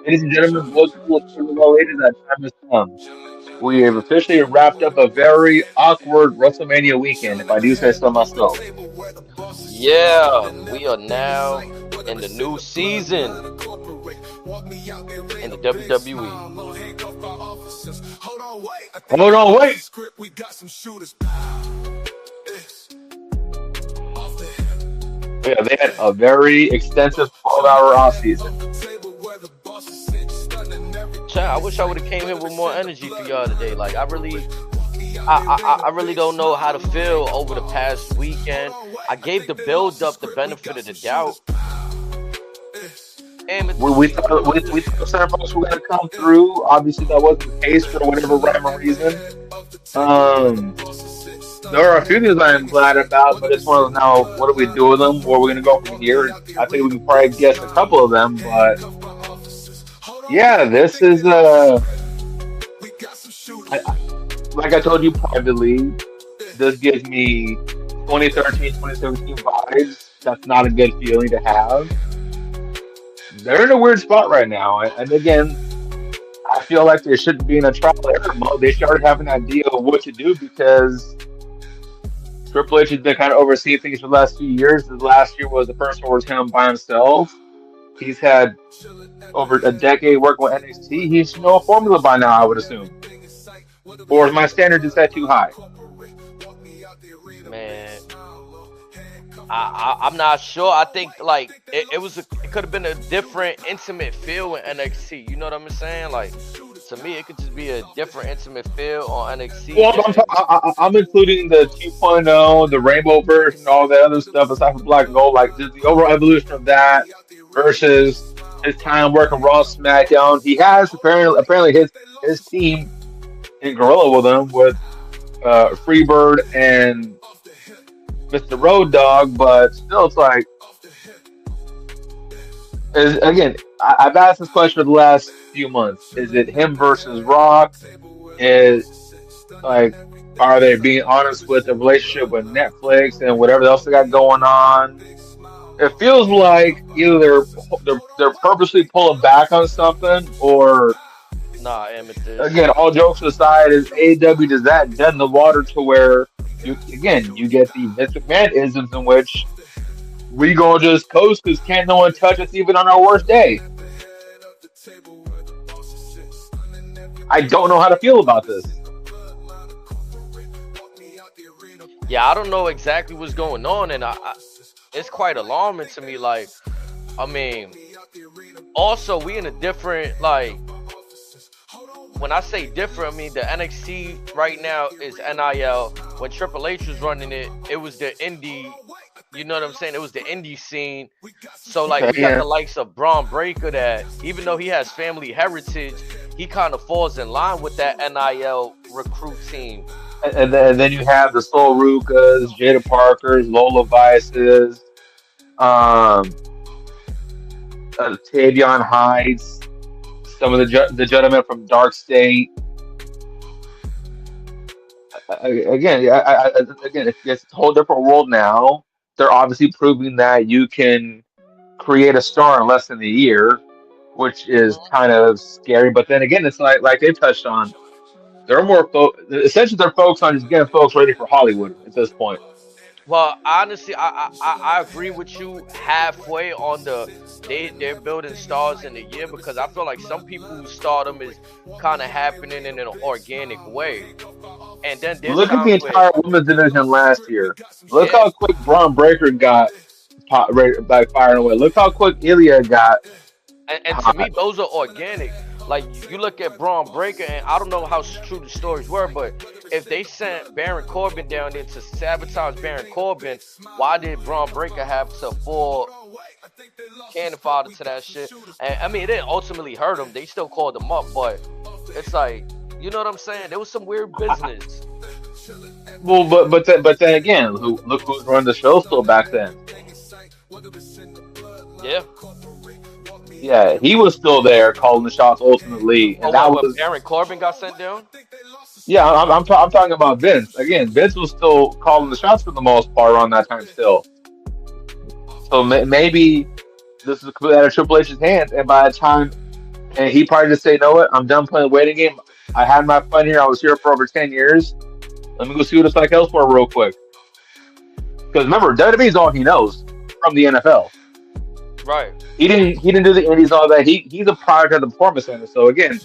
Ladies and gentlemen, boys and girls, well, ladies, that time has come. We have officially wrapped up a very awkward WrestleMania weekend, if I do say so myself. Yeah, we are now in the new season in the WWE. Hold on, wait. Yeah, they had a very extensive 12-hour off season. Child, I wish I would have came here with more energy for y'all today. Like I really don't know how to feel over the past weekend. I gave the build up the benefit of the doubt. And We thought certain folks were going to come through. Obviously, that wasn't the case for whatever rhyme or reason. Um, there are a few things I am glad about, but it's one of those now, what do we do with them? Where are we going to go from here? I think we can probably guess a couple of them, but yeah, this is like I told you privately, this gives me 2013, 2017 vibes. That's not a good feeling to have. They're in a weird spot right now, and again, I feel like they shouldn't be in a trial error mode. They started having an idea of what to do because Triple H has been kind of overseeing things for the last few years. The last year was the first one was him by himself. He's had over a decade working with NXT. He should know a formula by now, I would assume. Or is my standard just set too high? man, I'm not sure. I think like it could have been a different intimate feel with NXT. You know what I'm saying? Like to me, it could just be a different intimate feel on NXT Well, than I'm including the 2.0, the Rainbow version, all that other stuff aside from Black and Gold, like just the overall evolution of that versus his time working Raw, SmackDown. He has apparently his team in Gorilla with him with Freebird and Mr. Road Dogg, but still, it's like again. I've asked this question for the last few months. Is it him versus Rock? Is like, are they being honest with the relationship with Netflix and whatever else they got going on? It feels like either they're purposely pulling back on something, or nah amethyst. again, all jokes aside, is AEW does that dead in the water to where you get the Vince McMahon isms in which we gonna just coast because can't no one touch us even on our worst day. I don't know how to feel about this. Yeah, I don't know exactly what's going on, and it's quite alarming to me. Like, I mean, also we in a different like. When I say different, I mean the NXT right now is NIL. When Triple H was running it, it was the indie. You know what I'm saying? It was the indie scene. So like Okay, we got yeah, the likes of Braun Breaker that even though he has family heritage, he kind of falls in line with that NIL recruit team. and then you have the Soul Rukas, Jada Parkers, Lola Vices, um, Tavion Heights, some of the gentlemen from Dark State. Again, again, it's a whole different world now. They're obviously proving that you can create a star in less than a year, which is Mhm. kind of scary. But then again, it's like they touched on. They're more essentially they're focused on just getting folks ready for Hollywood at this point. Well, honestly, I agree with you halfway on they're building stars in the year because I feel like some people's stardom is kind of happening in an organic way, and then there's Look at the times where entire women's division last year. Look yeah, how quick Braun Breaker got by firing away. Look how quick Ilya got and to me hot. those are organic. Like you look at Braun Breaker, and I don't know how true the stories were, but if they sent Baron Corbin down there to sabotage Baron Corbin, why did Braun Breaker have to fall cannon fodder to that shit? And I mean, it didn't ultimately hurt him. They still called him up, but it's like, you know what I'm saying? There was some weird business. Well, but then again, look who's running the show still back then. Yeah. Yeah, he was still there calling the shots ultimately, Oh, and that what? When was Baron Corbin got sent down? yeah. I'm talking about Vince again. Vince was still calling the shots for the most part around that time still. So maybe this is completely out of Triple H's hands, and by the time and he probably just say, "You know what? I'm done playing the waiting game. I had my fun here. I was here for over 10 years. Let me go see what it's like elsewhere real quick." Because remember, WWE is all he knows from the NFL. Right. He didn't do the indies all that. He's a product of the performance center. So again,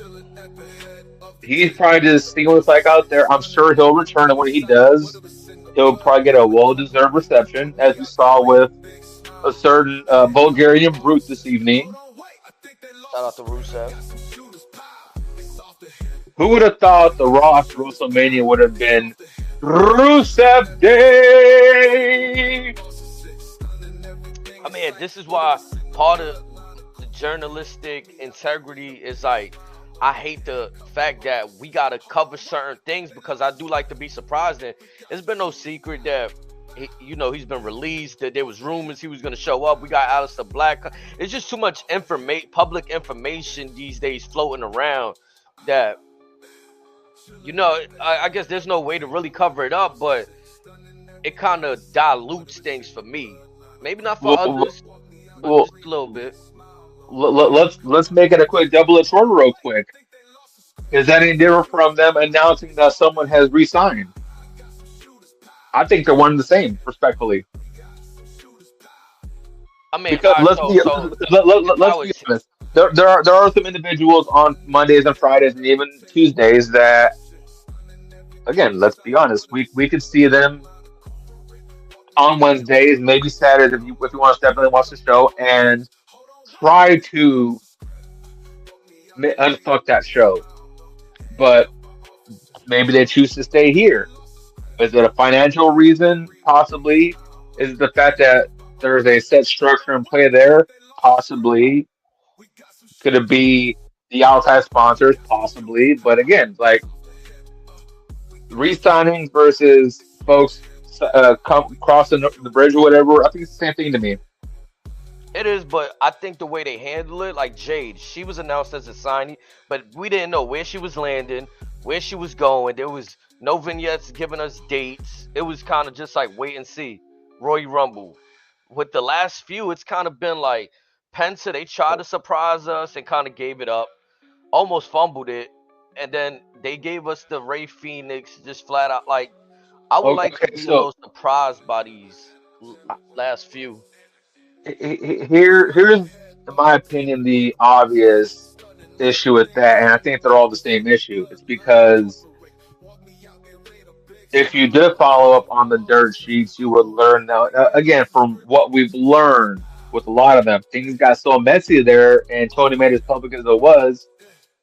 he's probably just seeing what it's like out there. I'm sure he'll return, and when he does, he'll probably get a well-deserved reception, as we saw with a certain Bulgarian brute this evening. Shout out to Rusev. Who would have thought the Raw after WrestleMania would have been Rusev Day? I mean, this is why part of the journalistic integrity is like, I hate the fact that we gotta cover certain things because I do like to be surprised. And it's been no secret that he's been released. That there was rumors he was gonna show up. We got Aleister Black. It's just too much public information these days floating around that I guess there's no way to really cover it up, but it kind of dilutes things for me. Maybe not for Well, others, but well, just a little bit. let's make it a quick double edged sword real quick. Is that any different from them announcing that someone has re-signed? I think they're one and the same, respectfully. I mean, Because all right, so if I let's be was, honest. There are some individuals on Mondays and Fridays and even Tuesdays that, again, let's be honest, we could see them on Wednesdays, maybe Saturdays if you want to step in and watch the show and try to unfuck that show. But maybe they choose to stay here. Is it a financial reason? Possibly. Is it the fact that there's a set structure in play there? Possibly. Could it be the outside sponsors? Possibly. But again, like re-signing versus folks crossing the bridge or whatever, I think it's the same thing to me. it is, but I think the way they handle it, like Jade, she was announced as a signee, but we didn't know where she was landing, where she was going. There was no vignettes giving us dates. It was kind of just like wait and see. Royal Rumble. With the last few, it's kind of been like Penta. They tried to surprise us and kind of gave it up, almost fumbled it, and then they gave us the Ray Phoenix just flat out. Like I would like to Okay, be a so little surprised by these last few. here's, in my opinion, the obvious issue with that, and I think they're all the same issue. It's because if you did follow up on the dirt sheets, you would learn that again from what we've learned with a lot of them. Things got so messy there, and Tony made as public as it was.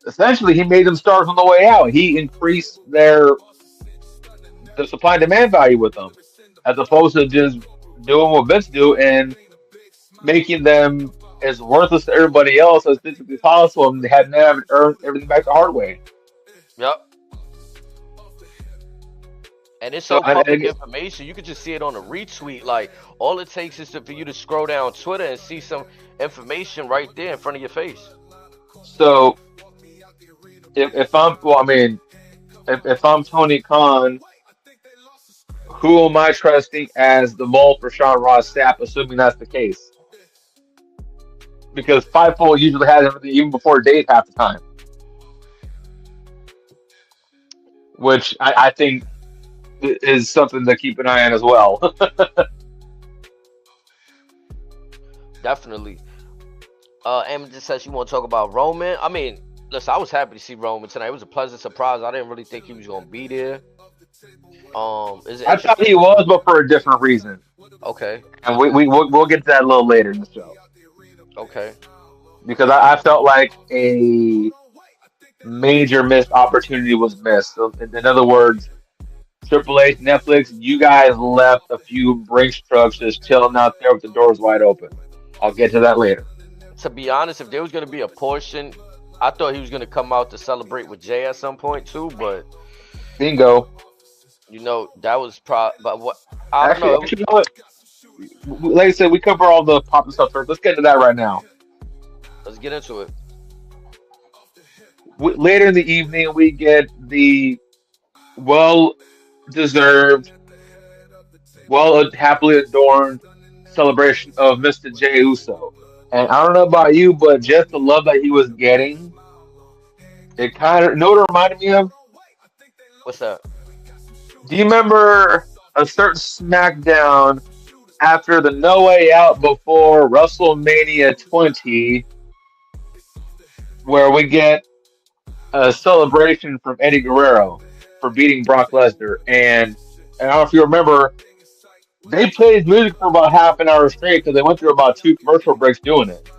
Essentially, he made them start from the way out. He increased the supply and demand value with them, as opposed to just doing what Vince do and making them as worthless to everybody else as physically possible, and they had never earned everything back the hard way. Yep. And it's So, so public information. You could just see it on a retweet. Like all it takes is for you to scroll down Twitter and see some information right there in front of your face. so if I'm, well, I mean, if I'm Tony Khan, who am I trusting as the mole for Sean Ross Sapp, assuming that's the case? Because Fightful usually has everything even before Dave half the time, which I think is something to keep an eye on as well. Definitely. Emma just said she want to talk about Roman. I mean, listen, I was happy to see Roman tonight. It was a pleasant surprise. I didn't really think he was gonna be there. Is it I thought interesting? he was, but for a different reason. Okay, And we'll get to that a little later in the show. okay. Because I felt like a major missed opportunity was missed. So in other words, Triple H, Netflix, you guys left a few Brinks trucks just chilling out there with the doors wide open. I'll get to that later. To be honest, if there was gonna be a portion, I thought he was gonna come out to celebrate with Jay at some point too. But Bingo. that was But what I don't Actually, know. actually, you know what? Like I said, we cover all the pop and stuff first. Let's get into that right now. Let's get into it. Later in the evening, we get the well deserved, well happily adorned celebration of Mr. Jey Uso. And I don't know about you, but just the love that he was getting It kind of, know what it reminded me of? What's that? Do you remember a certain SmackDown after the No Way Out before WrestleMania 20, where we get a celebration from Eddie Guerrero for beating Brock Lesnar? And I don't know if you remember, they played music for about half an hour straight because they went through about two commercial breaks doing it.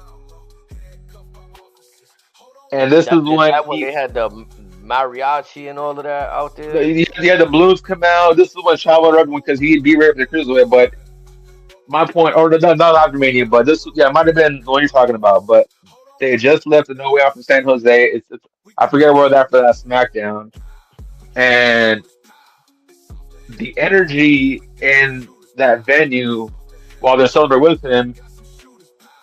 And this That is is when that when they had the mariachi and all of that out there. he had the blues come out. This is when Chavo Rugg because he beat Ray for the Cruiserweight. But my point, or not after Mania, but this, yeah, it might have been the one you're talking about. But they had just left the No Way Out from San Jose. I forget where that for that SmackDown, and the energy in that venue while they're celebrating with him.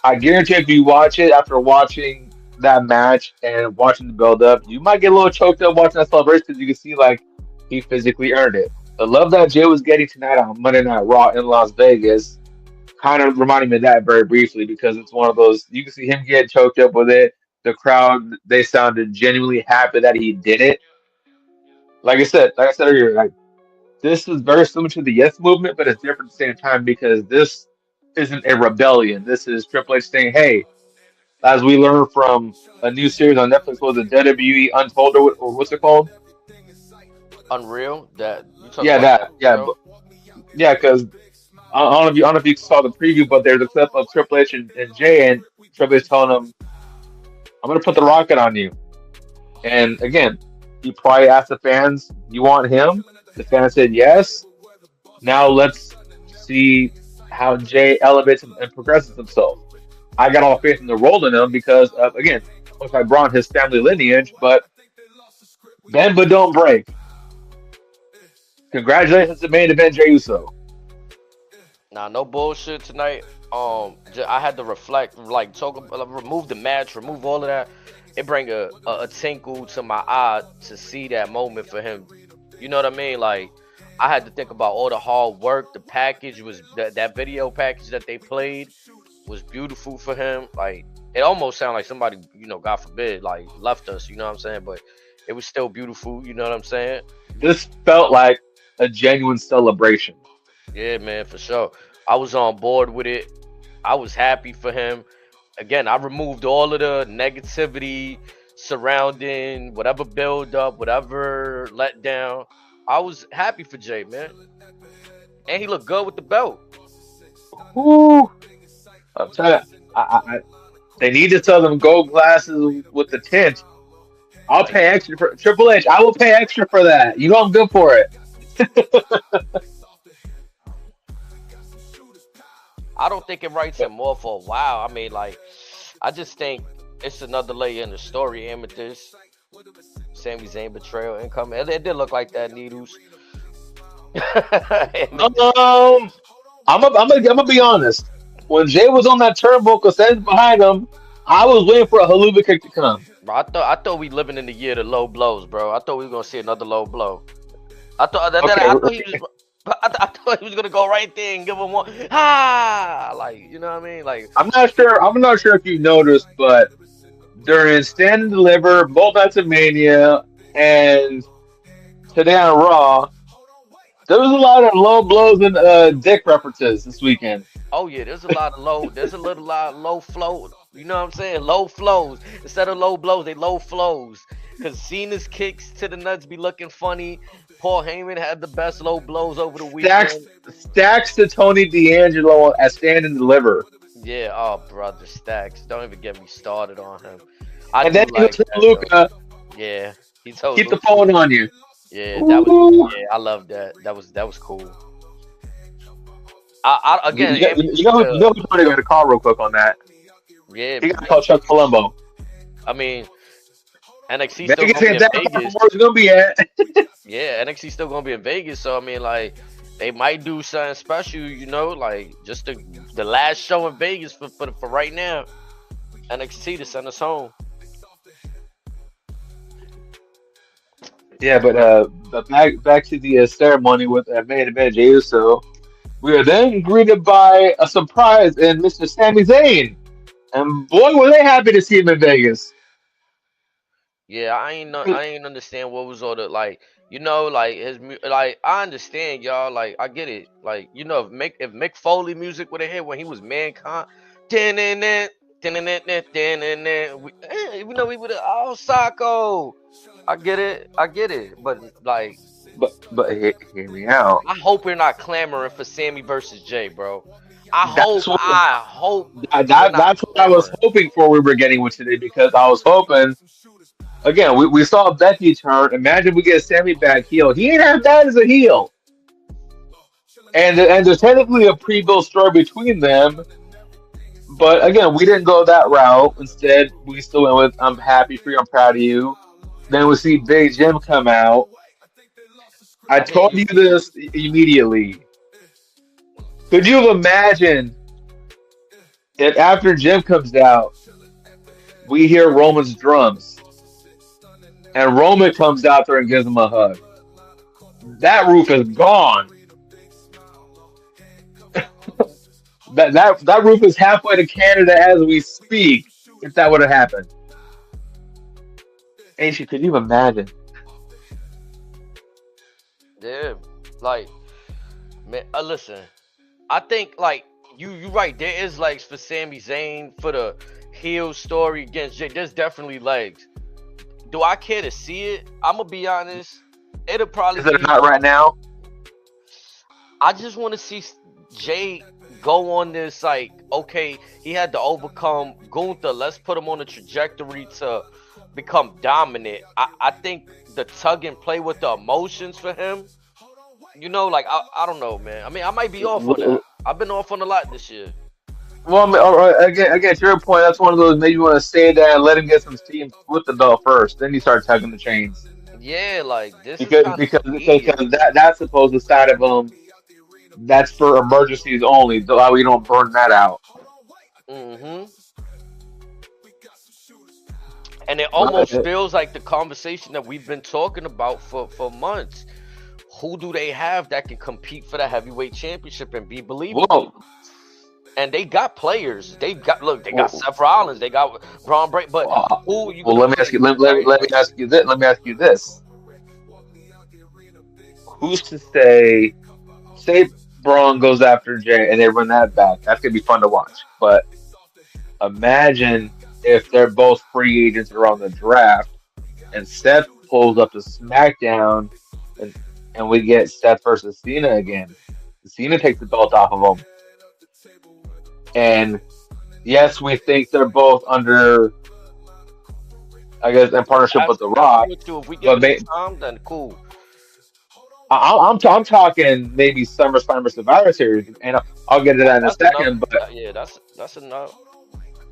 I guarantee if you watch it after watching that match and watching the build up, you might get a little choked up watching that celebration because you can see like he physically earned it. The love that Jay was getting tonight on Monday Night Raw in Las Vegas kind of reminding me of that very briefly because it's one of those you can see him get choked up with it. The crowd, they sounded genuinely happy that he did it. Like I said earlier, like this is very similar to the Yes movement, but it's different at the same time because this isn't a rebellion. This is Triple H saying, "Hey, as we learned from a new series on Netflix, was it WWE Untold or what's it called?" Unreal. That you talking Yeah, about that? that. Yeah, Unreal. yeah. Because I don't know if you saw the preview, but there's a clip of Triple H and Jay, and Triple H telling him, "I'm gonna put the rocket on you." And again, he probably asked the fans, "You want him?" The fans said yes. Now let's see how Jay elevates and progresses himself. I got all faith in the role in him because of, again, looks like Braun, his family lineage, but bend but don't break. Congratulations to main event Jey Uso. Nah, no bullshit tonight. I had to reflect, like, remove the match, remove all of that. It bring a tinkle to my eye to see that moment for him. You know what I mean? Like, I had to think about all the hard work. The package was that video package that they played was beautiful for him. Like, it almost sounded like somebody, God forbid, like left us. You know what I'm saying? But it was still beautiful. You know what I'm saying? This felt like a genuine celebration. Yeah, man, for sure. I was on board with it. I was happy for him. Again, I removed all of the negativity surrounding whatever build up, whatever let down. I was happy for Jay, man. And he looked good with the belt. Whoo! I'm telling you, they need to sell them gold glasses with the tint. I'll Like, pay extra for Triple H. I will pay extra for that. You know I'm good for it. I don't think it writes him off for a while. I mean, like, I just think it's another layer in the story. Amethyst, Sami Zayn betrayal income. It did look like that, Needles. Amethyst. I'm gonna be honest. When Jay was on that turnbuckle, standing behind him, I was waiting for a haluva kick to come. Bro, I thought we living in the year of low blows, bro. I thought we were gonna see another low blow. Okay, I thought he was. I thought he was gonna go right there and give him one. Ah, like, you know what I mean? Like, I'm not sure. I'm not sure if you noticed, but during Stand and Deliver, both nights of Mania, and today on Raw, there was a lot of low blows and dick references this weekend. oh yeah, there's a lot of low. There's a little lot of low flow. You know what I'm saying? Low flows instead of low blows. They low flows. Cause Cena's kicks to the nuts be looking funny. Paul Heyman had the best low blows over the Stacks, weekend. stacks to Tony D'Angelo at Stand and Deliver, Yeah, oh brother, Stacks. Don't even get me started on him. I and do then he like was that though. Luca, Yeah, he told keep the Luke. phone on you. Yeah, that was. Ooh. Yeah, I love that. That was cool. I You, again, you, got, you Amethyst. know who's going to call real quick on that. Yeah, He got to call Chuck Palumbo. I mean, NXT still Vegas gonna be ain't in that far from Vegas. where it's going to be at. Yeah, NXT still gonna be in Vegas. So I mean, like, they might do something special. Like just the last show in Vegas for right now. NXT to send us home. Yeah, but back to the ceremony with main event Jey Uso. We are then greeted by a surprise in Mr. Sami Zayn, and boy, were they happy to see him in Vegas. Yeah, I ain't understand what was all the like, like like I understand y'all, like I get it. Like, if Mick Foley music would have hit when he was Mankind, then we would have Sacco. I get it. But like Hear me out. I hope we're not clamoring for Sammy versus Jay, bro. That's what I hope we're not that's what I was clamoring. hoping for. We were getting with today because I was hoping again. We saw Becky turn. Imagine we get Sammy back heel. He ain't half bad as a heel, and there's technically a pre-built story between them. But again, we didn't go that route. Instead, we still went with "I'm happy for you, I'm proud of you." Then we see Big Jim come out. I I hear told you. you this immediately. Could you have imagined if after Jim comes out, we hear Roman's drums and Roman comes out there and gives him a hug? That roof is gone. That roof is halfway to Canada as we speak. If that would have happened, Ancient, could you imagine? Yeah, like man, listen. I think like you right. There is legs for Sami Zayn for the heel story against Jay. There's definitely legs. Do I care to see it? I'm gonna be honest. It'll probably Is it be. not right now? I just want to see Jay go on this like, okay, he had to overcome Gunther. Let's put him on a trajectory to become dominant. I think the tug and play with the emotions for him. Like I don't know, man. I mean, I might be off on that. I've been off on a lot this year. Well, I mean, again, to your point, that's one of those. Maybe you want to stay there and let him get some steam with the belt first. Then you start tugging the chains Yeah, like this is because kind of because immediate. because that's supposed to side of him. That's for emergencies only. That way you don't burn that out. hmm And it But almost feels like the conversation that we've been talking about for months. Who do they have that can compete for the heavyweight championship and be believable? well, And they got players. They got well, Seth Rollins, they got Braun Break, but who are you well, gonna let me ask put you. in the Let me title? ask you this. Let me ask you this. Who's to say? Say Braun goes after Jay and they run that back. That's gonna be fun to watch. But imagine if they're both free agents around the draft and Seth pulls up to SmackDown and we get Seth versus Cena again. Cena takes the belt off of him. And yes, we think they're both under, I guess, in partnership with The I'm Rock. with you. If we give But it some time, then cool. I'm talking maybe SummerSlam or Survivor Series, and I'll get to that in a That's enough. second. But Yeah, that's enough.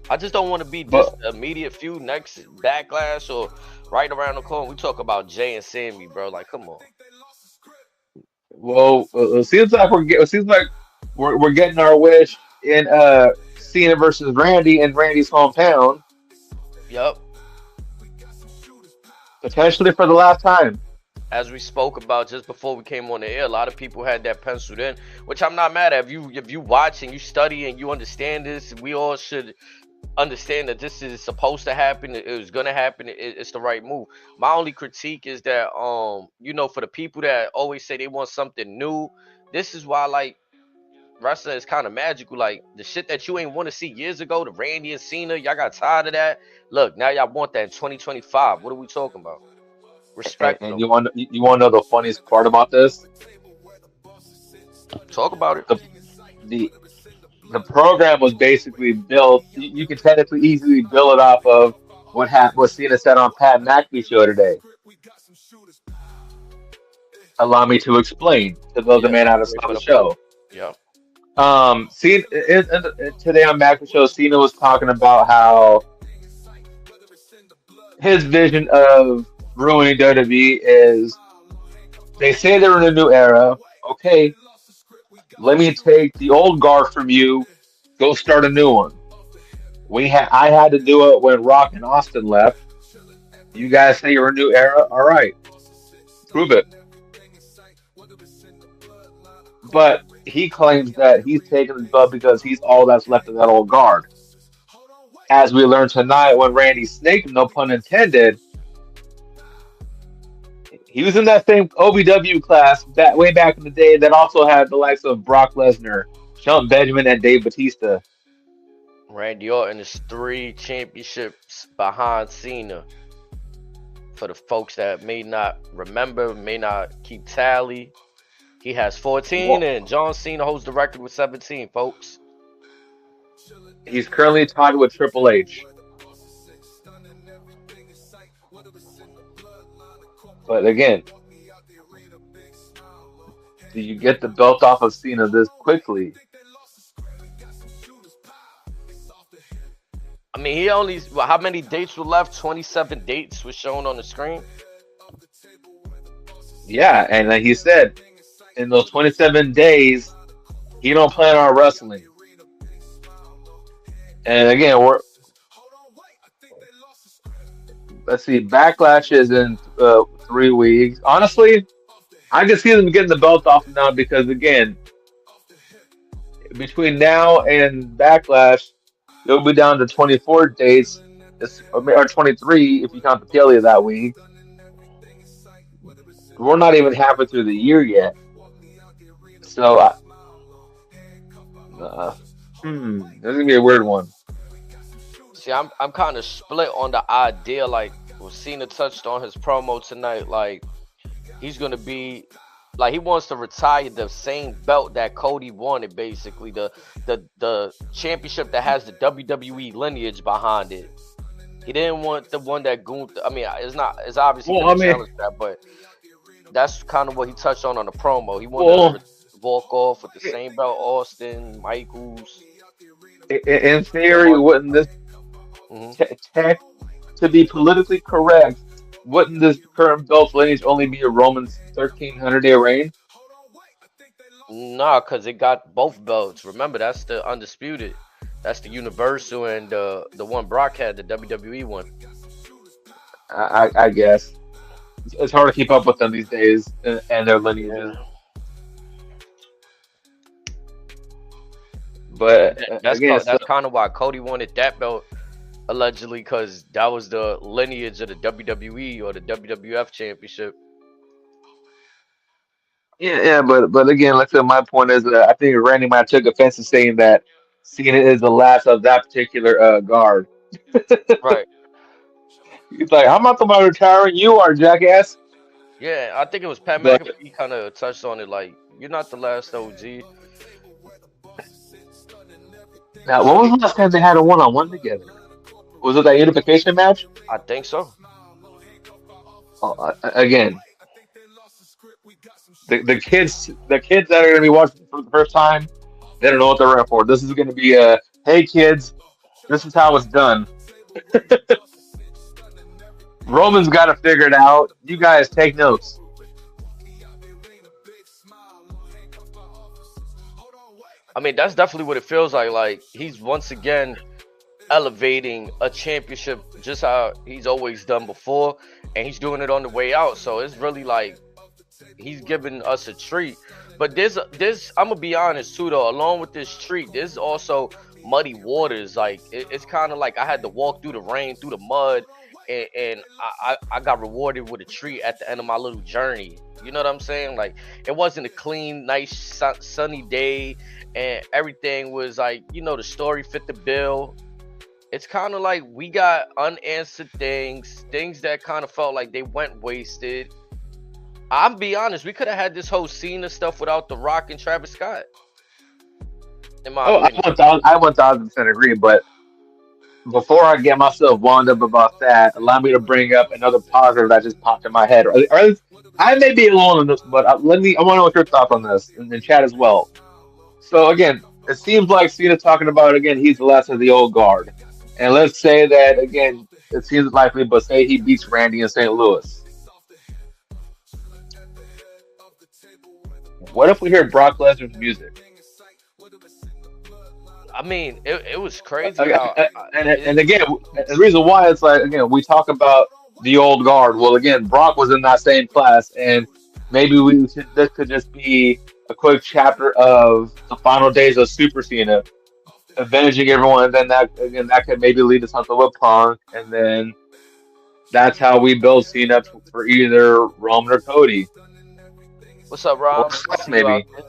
I just don't want to be this but immediate feud next backlash or right around the corner. We talk about Jay and Sammy, bro. Like, come on. well, it seems like it seems like we're getting our wish in Cena versus Randy in Randy's hometown, Yep. potentially for the last time. As we spoke about just before we came on the air, a lot of people had that penciled in, which I'm not mad at. If you watch and you study and you understand this, we all should understand that this is supposed to happen. It was gonna happen. It's the right move. My only critique is that for the people that always say they want something new, this is why like wrestling is kind of magical. Like the shit that you ain't want to see years ago, the Randy and Cena, y'all got tired of that. Look, now y'all want that in 2025. What are we talking about? Respect And them. you want to know the funniest part about this? Talk about it. The the the program was basically built. You can technically easily build it off of what Cena said on Pat McAfee show today. Allow me to explain to those that Yeah, may not have elaborate saw for the the folks. show. Yeah. Cena, today on McAfee show, Cena was talking about how his vision of ruining WWE is they say they're in a new era. Okay, let me take the old guard from you, go start a new one. I had to do it when Rock and Austin left. You guys say you're a new era. All right, prove it. But he claims that he's taking the belt because he's all that's left of that old guard. As we learned tonight when Randy snaked him, no pun intended, He was in that same OVW class that way back in the day that also had the likes of Brock Lesnar, Shelton Benjamin, and Dave Batista. Randy Orton is 3 championships behind Cena. For the folks that may not remember, may not keep tally, he has 14, Well, and John Cena holds the record with 17, folks. he's currently tied with Triple H. But again, do you get the belt off of Cena this quickly? I mean, he only, well, how many dates were left? 27 dates was shown on the screen. Yeah, and like he said, in those 27 days, he don't plan on wrestling. And again, we're let's see, Backlash is in 3 weeks. Honestly, I can see them getting the belt off now because again, between now and Backlash, it'll be down to 24 dates, or 23 if you count the Kelly that week. We're not even halfway through the year yet. So, uh, this is gonna be a weird one. See, I'm kind of split on the idea. Like, what Cena touched on his promo tonight. Like, he's gonna be, like, he wants to retire the same belt that Cody wanted, basically the championship that has the WWE lineage behind it. He didn't want the one that Gunther. I mean, it's obviously Well, gonna I mean, challenge that, but that's kind of what he touched on the promo. He wanted to well, walk off with the same belt, Austin, Michaels. in He theory, want, wouldn't this mhm. tech to be politically correct? Wouldn't this current belt lineage only be a Roman's 1300-day reign? Nah, cause it got both belts. Remember, that's the undisputed. That's the Universal and the one Brock had, the WWE one. I guess it's hard to keep up with them these days and their lineages. Yeah. But again, That's kind of why Cody wanted that belt allegedly, because that was the lineage of the WWE or the WWF championship. yeah, but again, like I said, my point is, I think Randy might took offense to saying that Cena is the last of that particular guard. Right. He's like, I'm not the one retiring. You are, jackass. Yeah, I think it was Pat But McAfee kind of touched on it. Like, you're not the last OG. now, when was the last time they had a one-on-one together? Was it that unification match? I think so. Again, the kids that are going to be watching for the first time, they don't know what they're in for. This is going to be a, hey kids, this is how it's done. Roman's got to figure it out. You guys take notes. I mean, that's definitely what it feels like. Like, he's once again elevating a championship just how he's always done before, and he's doing it on the way out. So it's really like he's giving us a treat. But there's I'm gonna be honest too though. Along with this treat, there's also muddy waters. Like, it's kind of like I had to walk through the rain, through the mud, and I got rewarded with a treat at the end of my little journey. You know what I'm saying? Like, it wasn't a clean, nice, sunny day, and everything was like, the story fit the bill. It's kind of like we got unanswered things that kind of felt like they went wasted. I'll be honest, we could have had this whole Cena stuff without The Rock and Travis Scott, in my Oh, opinion. I 1000% agree. But before I get myself wound up about that, allow me to bring up another positive that just popped in my head. I may be alone on this, but let me. I want to know what your thoughts on this, and then chat as well. So again, it seems like Cena talking about again. He's the last of the old guard, and let's say that again. It seems likely, but say he beats Randy in St. Louis. What if we hear Brock Lesnar's music? I mean, it was crazy Uh, how and again, the reason why it's like again we talk about the old guard. Well, again, Brock was in that same class, and maybe this could just be a quick chapter of the final days of Super Cena, avenging everyone. And then that again, that could maybe lead to something with Punk, and then That's how we build Cena for either Roman or Cody What's up, or Rom? I Seth see you out maybe. there.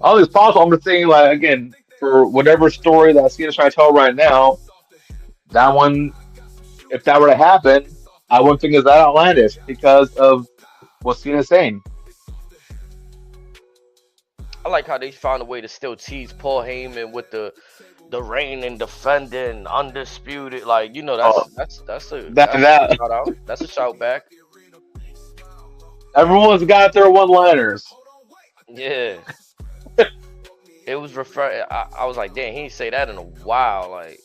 All these possible. I'm just saying, like again, for whatever story that Cena's trying to tell right now, that one, if that were to happen, I wouldn't think it's that outlandish because of what Cena's saying. I like how they found a way to still tease Paul Heyman with the reigning, defending, undisputed. Like Oh, that's a that shout out. That's a shout back. everyone's got their one-liners. Yeah, it was refer. I was like, damn, he didn't say that in a while. Like,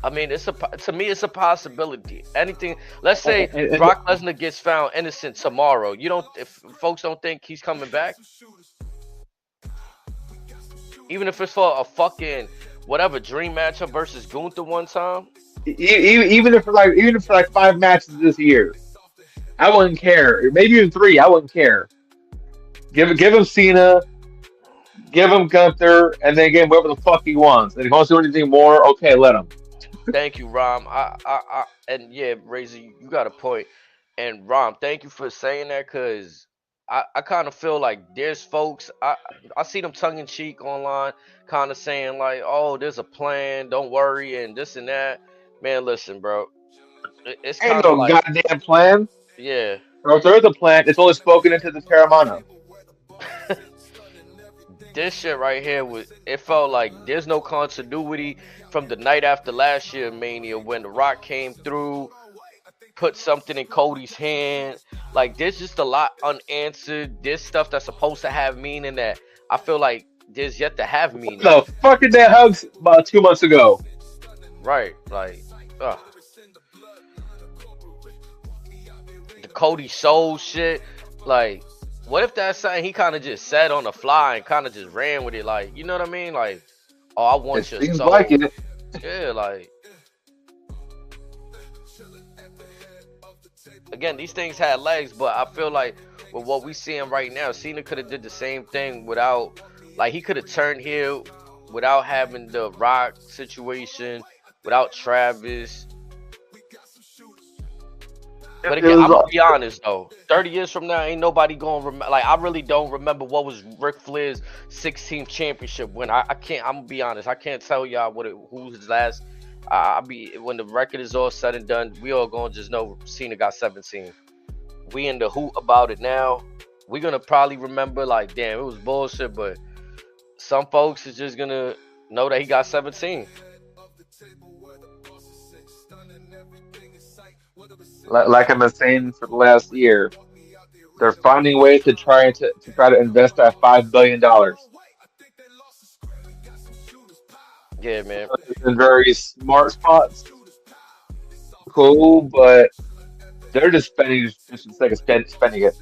I mean, to me, it's a possibility. Anything. Let's say And Brock Lesnar gets found innocent tomorrow. You don't. If folks don't think he's coming back, even if it's for a fucking whatever dream matchup versus Gunther one time. even if for like 5 matches this year, I wouldn't care. Maybe even three, I wouldn't care. Give him Cena, give him Gunther, and then give him whatever the fuck he wants. And if he wants to do anything more, okay, let him. Thank you, Rom. And yeah, Razor, you got a point. And Rom, thank you for saying that, cause I kind of feel like there's folks I see them tongue in cheek online, kind of saying like, oh, there's a plan, don't worry, and this and that. Man, listen, bro, it's Ain't kind of no like, goddamn plan. yeah, Or if there is a plan, it's only spoken into the Terramana. this shit right here was. It felt like there's no continuity from the night after last year Mania when The Rock came through, put something in Cody's hand. Like there's just a lot unanswered. There's stuff that's supposed to have meaning that I feel like there's yet to have What meaning. the fuck did that hugs about 2 months ago? Right. Like the Cody Soul shit. Like what if that's something he kind of just said on the fly and kind of just ran with it? Like, you know what I mean? Like, oh, I It want your seems like soul. it. Yeah, like again, these things had legs, but I feel like with what we seeing right now, Cena could have did the same thing without, like, he could have turned heel without having the Rock situation, without Travis. But It again, was I'm gonna be honest though. 30 years from now, ain't nobody gonna remember. Like, I really don't remember what was Ric Flair's 16th championship win. I can't. I'm gonna be honest. I can't tell y'all who's his last. I be when the record is all said and done, we all gonna just know Cena got 17. We in the hoot about it now. We gonna probably remember like, damn, it was bullshit, but some folks is just gonna know that he got 17. like I've been saying for the last year. They're finding ways to try to invest that $5 billion Yeah, man. in very smart spots. Cool, but they're just spending just for the sake of spending it.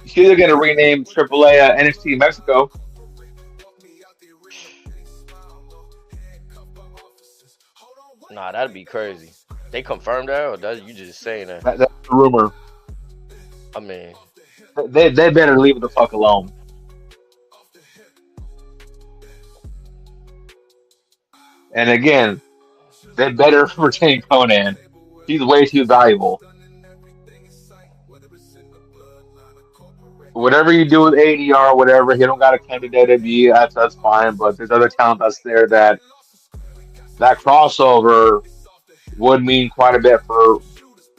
She's either going to rename AAA NXT Mexico. Nah, that'd be crazy. They confirmed that, or that you just saying that? That's the rumor. I mean, They better leave it the fuck alone. And again, they better retain Conan. He's way too valuable. Whatever you do with ADR, whatever, he don't got to come to WWE. That's fine. But there's other talent that's there that crossover would mean quite a bit for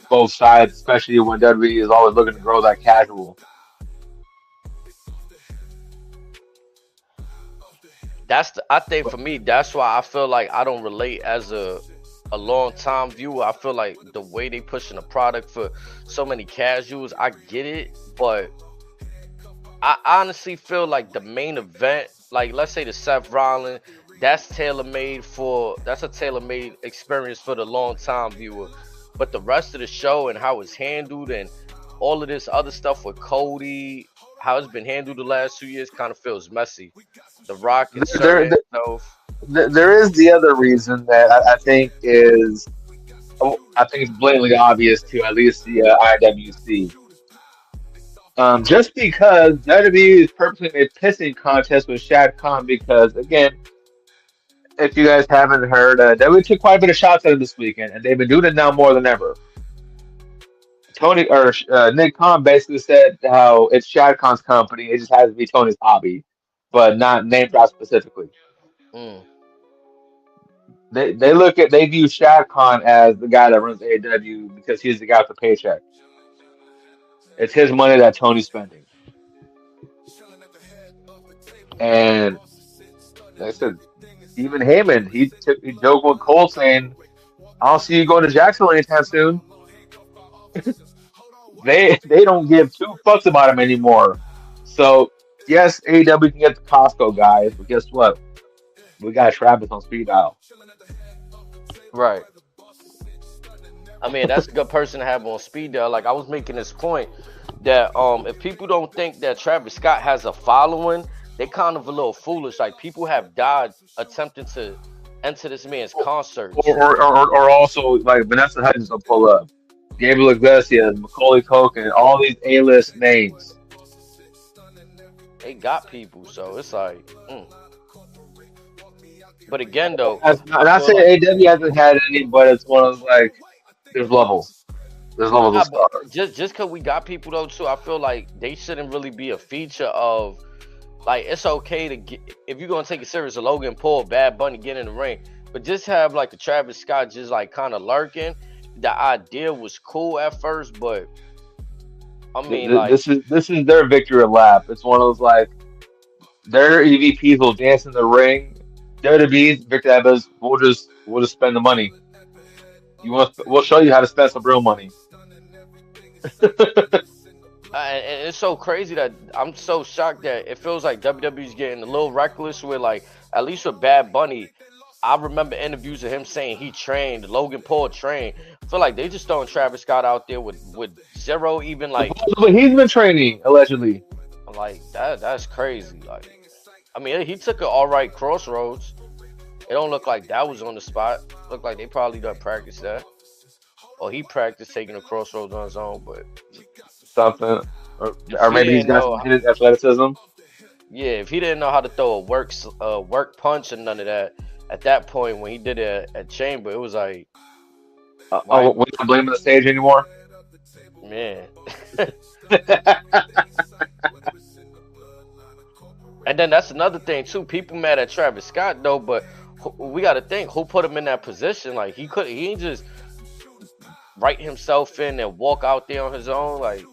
both sides, especially when WWE is always looking to grow that casual. I think for me, that's why I feel like I don't relate as a long time viewer. I feel like the way they pushing the product for so many casuals, I get it, but I honestly feel like the main event, like let's say the Seth Rollins, that's a tailor made experience for the long time viewer. But the rest of the show and how it's handled and all of this other stuff with Cody, how it's been handled the last 2 years, kind of feels messy. The Rock There, inserting himself. there is the other reason that I think is, oh, I think it's blatantly obvious to at least the IWC. Just because WWE is purposely made pissing contest with Shad Khan because again, if you guys haven't heard, they took quite a bit of shots at him this weekend, and they've been doing it now more than ever. Nick Khan basically said how it's Shad Khan's company. It just has to be Tony's hobby, but not name drop specifically. Mm, They view Shad Khan as the guy that runs AEW because he's the guy with the paycheck. It's his money that Tony's spending. And like I said, even Heyman, he joked with Cole saying, "I don't see you going to Jacksonville anytime soon." They don't give two fucks about him anymore. So yes, AEW can get the Costco guys, but guess what? We got Travis on speed dial. right. I mean, that's a good person to have on speed dial. Like I was making this point that if people don't think that Travis Scott has a following, they kind of a little foolish. Like people have died attempting to enter this man's concerts. Or also like Vanessa Hudgens will pull up. Gabriel Iglesias, Macaulay Culkin, all these A-list names. They got people, so it's like. But again, though, I Not feel saying like AEW hasn't had any, but it's one of those like there's levels. There's levels of nah, but stars. just because we got people though too, I feel like they shouldn't really be a feature of like it's okay to get if you're gonna take it serious. A Logan Paul, Bad Bunny get in the ring, but just have like the Travis Scott just like kind of lurking. The idea was cool at first, but I mean like This is their victory lap. It's one of those like their EVPs will dance in the ring. WWE's Victor Abas, we'll just spend the money. We'll show you how to spend some real money. and it's so crazy that I'm so shocked that it feels like WWE's getting a little reckless with like at least with Bad Bunny. I remember interviews of him saying he trained, Logan Paul trained. I feel like they just throwing Travis Scott out there with zero even Supposedly he's been training allegedly. like that. That's crazy. Like I mean he took an all right crossroads. It don't look like that was on the spot. Look like they probably done practice that. Or he practiced taking a crossroads on his own, but Something, if or he maybe he's didn't got know some hidden athleticism. yeah, if he didn't know how to throw a work punch and none of that, at that point when he did it at Chamber, it was like, why, We're not blaming the stage anymore. man. And then that's another thing too. People mad at Travis Scott though, but we got to think who put him in that position. Like he ain't just write himself in and walk out there on his own. Like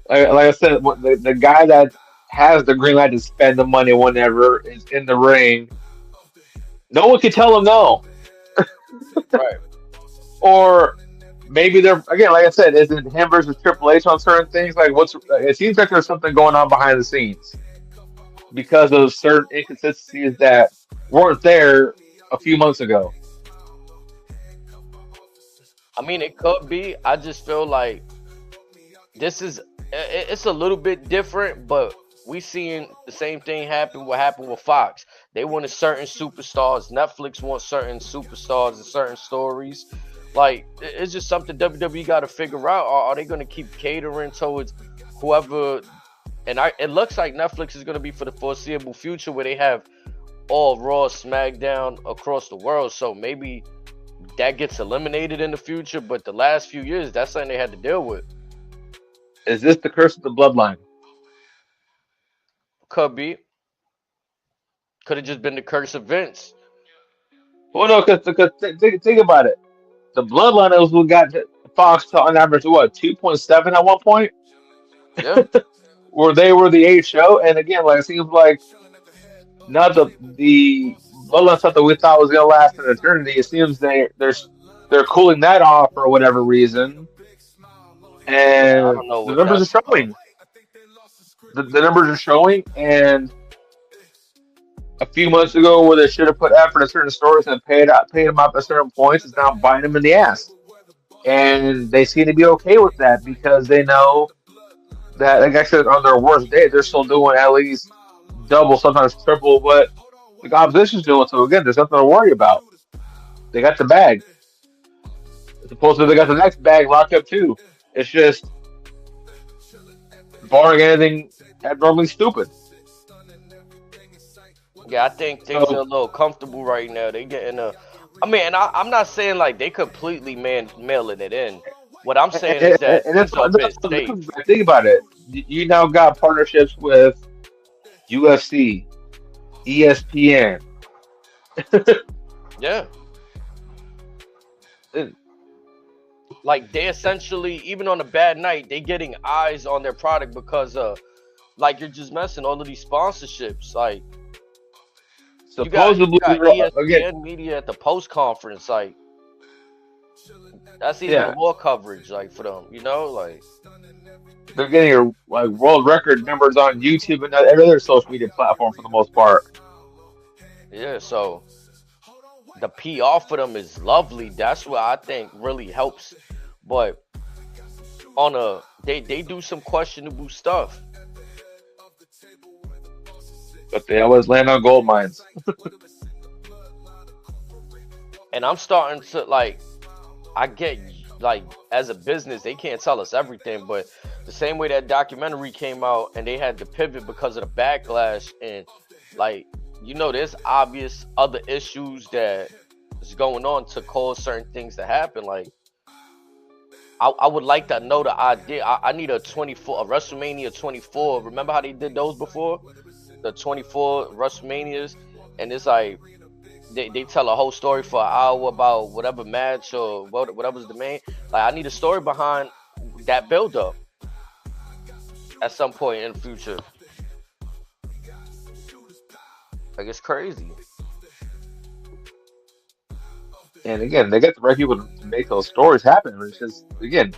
Like I said, the guy that has the green light to spend the money whenever is in the ring, no one can tell him no. right, Or maybe they're again, like I said, is it him versus Triple H on certain things? Like what's it seems like there's something going on behind the scenes because of certain inconsistencies that weren't there a few months ago. I mean it could be. I just feel like this is it's a little bit different, but we seeing the same thing happen. What happened with Fox? They wanted certain superstars. Netflix wants certain superstars and certain stories. Like it's just something WWE got to figure out. Are they going to keep catering towards whoever? And it looks like Netflix is going to be for the foreseeable future, where they have all Raw, SmackDown across the world. So maybe that gets eliminated in the future. But the last few years, that's something they had to deal with. Is this the curse of the bloodline? Could be. Could have just been the curse of Vince. Well, no, because think about it. The bloodline is what got Fox to on average what 2.7 at one point, Yeah. where they were the eighth show. And again, like it seems like not the bloodline stuff that we thought was gonna last an eternity. It seems they're cooling that off for whatever reason, Yeah, I and don't know the what numbers are that's about. showing. The numbers are showing, and a few months ago, where they should have put effort in certain stories and paid them up at certain points, is now biting them in the ass. And they seem to be okay with that because they know that, like I said, on their worst day, they're still doing at least double, sometimes triple what the opposition's doing. So again, there's nothing to worry about. They got the bag. Supposedly they got the next bag locked up too. It's just barring anything abnormally stupid. Yeah, I think things are a So little comfortable right now. They getting a, I mean, and I'm not saying like they completely mailing it in. What I'm saying is that and things are a bit that's safe. what I think about it. You now got partnerships with UFC, ESPN. Yeah, And- like they essentially, even on a bad night, they getting eyes on their product because like you're just messing all of these sponsorships. Like you Supposedly, got again, ESPN media at the post conference. Like that's even yeah, more coverage. Like for them, like they're getting like world record numbers on YouTube and every other social media platform for the most part. yeah. So the PR for them is lovely. That's what I think really helps. But on a they do some questionable stuff. But they always land on gold mines. And I'm starting to like I get like as a business they can't tell us everything, but the same way that documentary came out and they had to pivot because of the backlash and like there's obvious other issues that is going on to cause certain things to happen. Like I would like to know the idea. I need a WrestleMania 24. Remember how they did those before? The 24 WrestleManias, and it's like they tell a whole story for an hour about whatever match or whatever's the main. Like I need a story behind that build up at some point in the future. Like it's crazy. And again, they get the right people to make those stories happen. It's just again,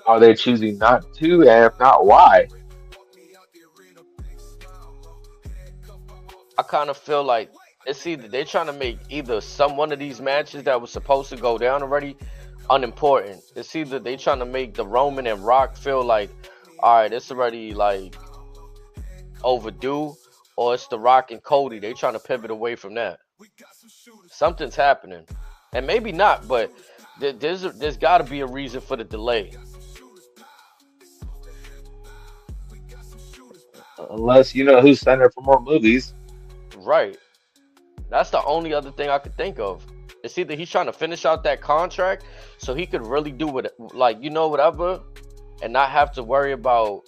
are they choosing not to? And if not, why? I kind of feel like it's either they're trying to make either some one of these matches that was supposed to go down already unimportant. It's either they trying to make the Roman and Rock feel like, all right, it's already like overdue, or it's the Rock and Cody. They trying to pivot away from that. Something's happening, and maybe not, but there's got to be a reason for the delay. Unless you know who's signed up for more movies. Right. That's the only other thing I could think of. It's either he's trying to finish out that contract so he could really do what, like, whatever, and not have to worry about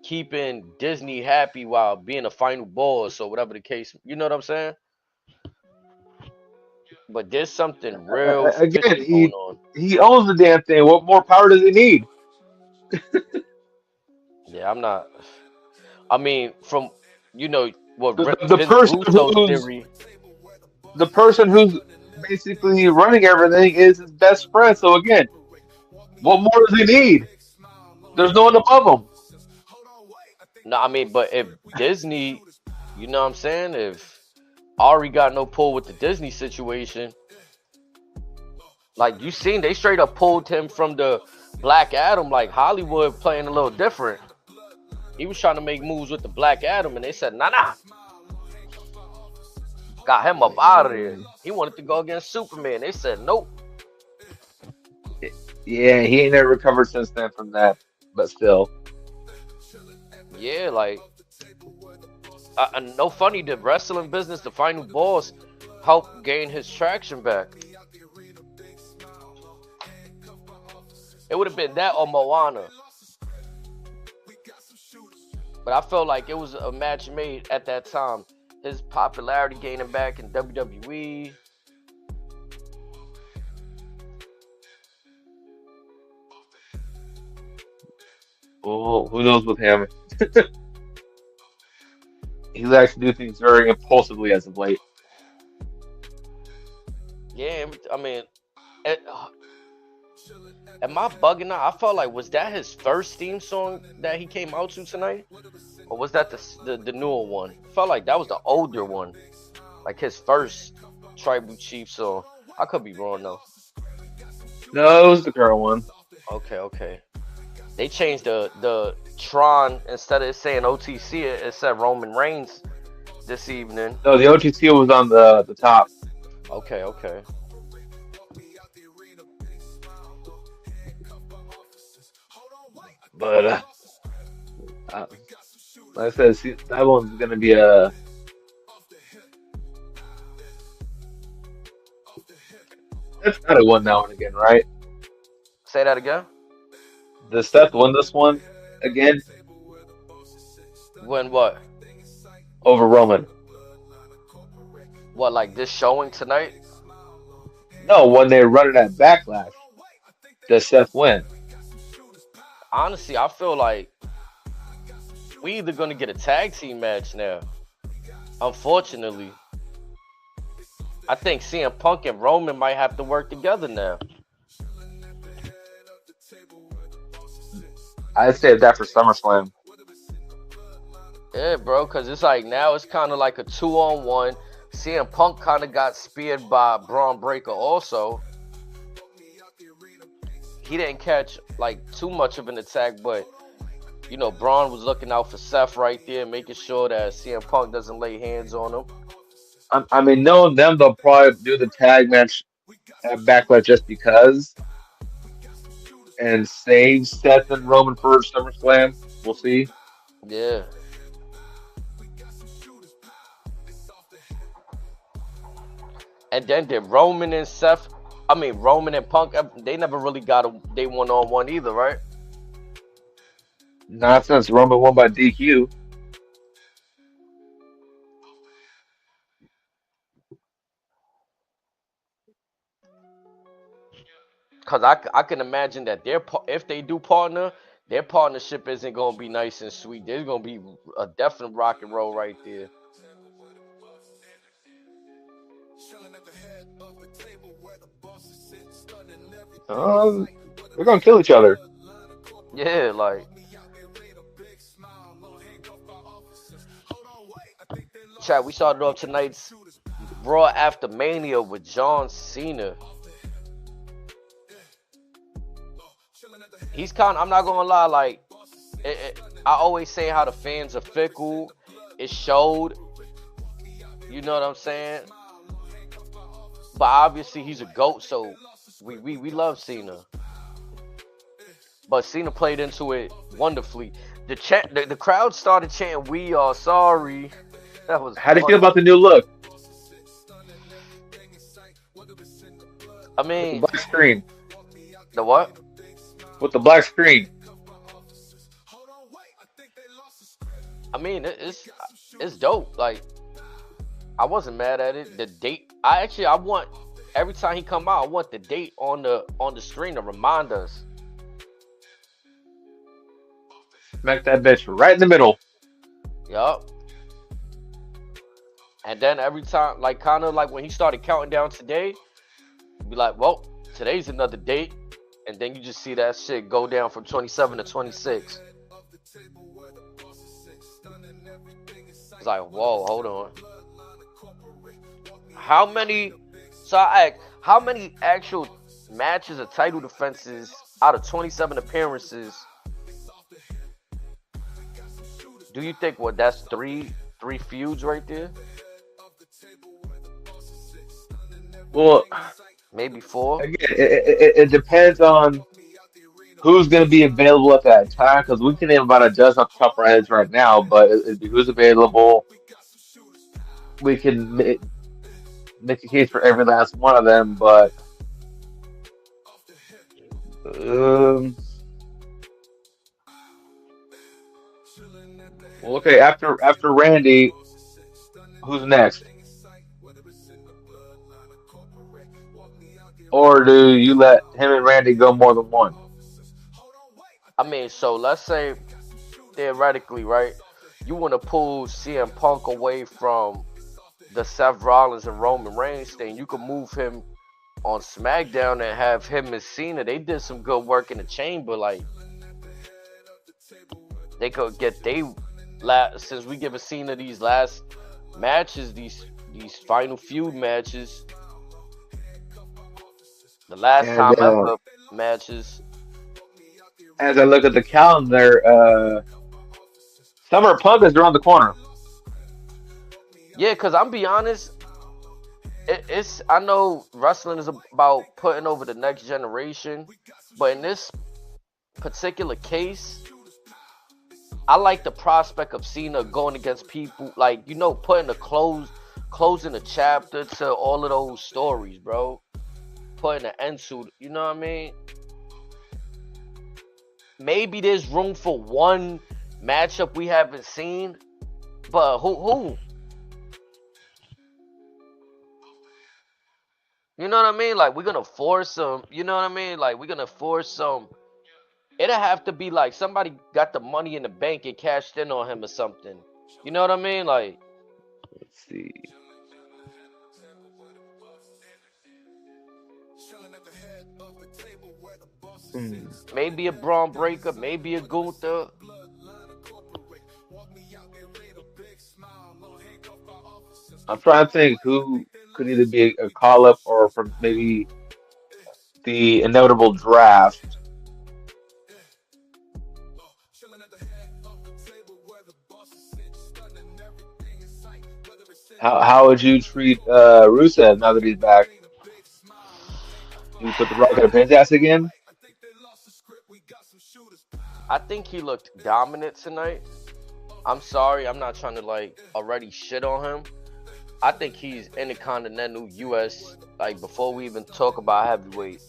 keeping Disney happy while being a final boss or whatever the case. You know what I'm saying? But there's something real Again, fishy going on. he owns the damn thing. What more power does he need? Yeah, I'm not. I mean, from what The Vince person Russo's who's theory. the person who's basically running everything is his best friend. So again, what more does he need? There's no one above him. No, I mean, but if Disney, you know what I'm saying? If Ari got no pull with the Disney situation, like you seen, they straight up pulled him from the Black Adam. Like Hollywood playing a little different. He was trying to make moves with the Black Adam, and they said, nah, got him up out of there. He wanted to go against Superman. They said, nope. Yeah, he ain't never recovered since then from that. But still, Yeah, like, no funny, the wrestling business, the final boss, helped gain his traction back. It would have been that or Moana. But I felt like it was a match made at that time. His popularity gaining back in WWE. oh, who knows with him? He likes to do things very impulsively as of late. Yeah, I mean, it, am I bugging out? I felt like, was that his first theme song that he came out to tonight? Or was that the newer one? Felt like that was the older one. Like his first Tribal Chief song. I could be wrong though. No, it was the current one. Okay, okay. They changed the Tron, instead of it saying OTC, it said Roman Reigns this evening. No, the OTT was on the top. Okay, okay. But uh, Like I said, see, that one's gonna be a. That's gotta win that one again, right? Say that again. Does Seth win this one again When what? over Roman? What, like this showing tonight? No, when they're running at Backlash, does Seth win? Honestly, I feel like we either gonna get a tag team match now. Unfortunately, I think CM Punk and Roman might have to work together now. I'd save that for SummerSlam. Yeah, bro, because it's like now it's kind of like a 2-on-1. CM Punk kind of got speared by Braun Breaker also. He didn't catch like too much of an attack, but you know, Braun was looking out for Seth right there, making sure that CM Punk doesn't lay hands on him. I mean, knowing them, they'll probably do the tag match at Backlash just because, and save Seth and Roman for SummerSlam. We'll see. Yeah. And then did Roman and Seth, I mean Roman and Punk, they never really got a they 1-on-1 either, right? Not since Roman won by DQ. Cause I can imagine that if they do partner, their partnership isn't gonna be nice and sweet. There's gonna be a definite rock and roll right there. Um, they're gonna kill each other. Yeah, like Chad, we started off tonight's Raw after Mania with John Cena. He's kind. I'm not gonna lie. Like I always say, how the fans are fickle. It showed. You know what I'm saying? But obviously he's a GOAT, so we love Cena. But Cena played into it wonderfully. The crowd started chanting, "We are sorry." That was How do you feel funny. about the new look I with the mean, black screen? the what? With the black screen. I mean, it's dope. Like, I wasn't mad at it. The date, I want every time he come out, I want the date on the screen to remind us. Smack that bitch right in the middle. Yup. And then every time, like, kind of like when he started counting down today, be like, well, today's another date, and then you just see that shit go down from 27 to 26. It's like, whoa, hold on. How many? So I ask, how many actual matches or title defenses out of 27 appearances do you think? Well, that's three feuds right there. Well, Maybe four. again, it depends on who's going to be available at that time because we can name about a dozen off the top of our heads right now, but who's available, we can make a case for every last one of them. But um, well, okay, after Randy, who's next? Or do you let him and Randy go more than one? I mean, so let's say theoretically, right? You want to pull CM Punk away from the Seth Rollins and Roman Reigns thing. You could move him on SmackDown and have him and Cena. They did some good work in the chamber. Like, they could get since we giving Cena these last matches, these final feud matches, the last And time ever matches. as I look at the calendar, Summer Punk is around the corner. Yeah, cause I'm be honest, it's I know wrestling is about putting over the next generation, but in this particular case, I like the prospect of Cena going against people like putting a closing a chapter to all of those stories, bro. Putting an end to, you know what I mean? Maybe there's room for one matchup we haven't seen, but who? You know what I mean? Like we're gonna force some. You know what I mean? Like we're gonna force some. It'll have to be like somebody got the money in the bank and cashed in on him or something. You know what I mean? Like Let's see. Hmm. maybe a Braun Breaker, maybe a Gunther. I'm trying to think who could either be a call up or from maybe the inevitable draft. How would you treat Rusev now that he's back? Do you put the rock up his ass again? I think he looked dominant tonight. I'm sorry, I'm not trying to like already shit on him. I think he's Intercontinental US. Like before we even talk about heavyweight,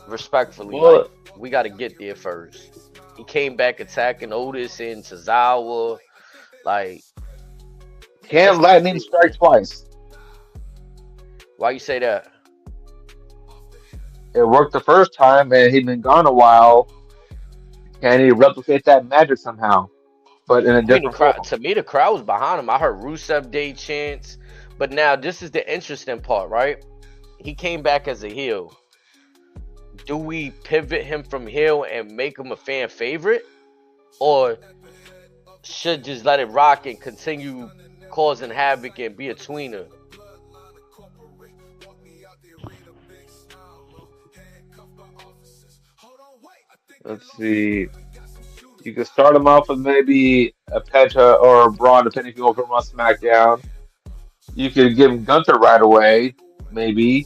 respectfully, like Well, we got to get there first. He came back attacking Otis and Tozawa. Like can it's lightning strike twice? why you say that? It worked the first time, and he'd been gone a while. Can he replicate that magic somehow, but in a I mean, the different crowd form? to me, the crowd was behind him. I heard Rusev Day chants, but now this is the interesting part, right? He came back as a heel. Do we pivot him from heel and make him a fan favorite, or should just let it rock and continue causing havoc and be a tweener? Let's see. You could start him off with maybe a Penta or a Braun, depending if you want to put him on SmackDown. You could give him Gunther right away, maybe.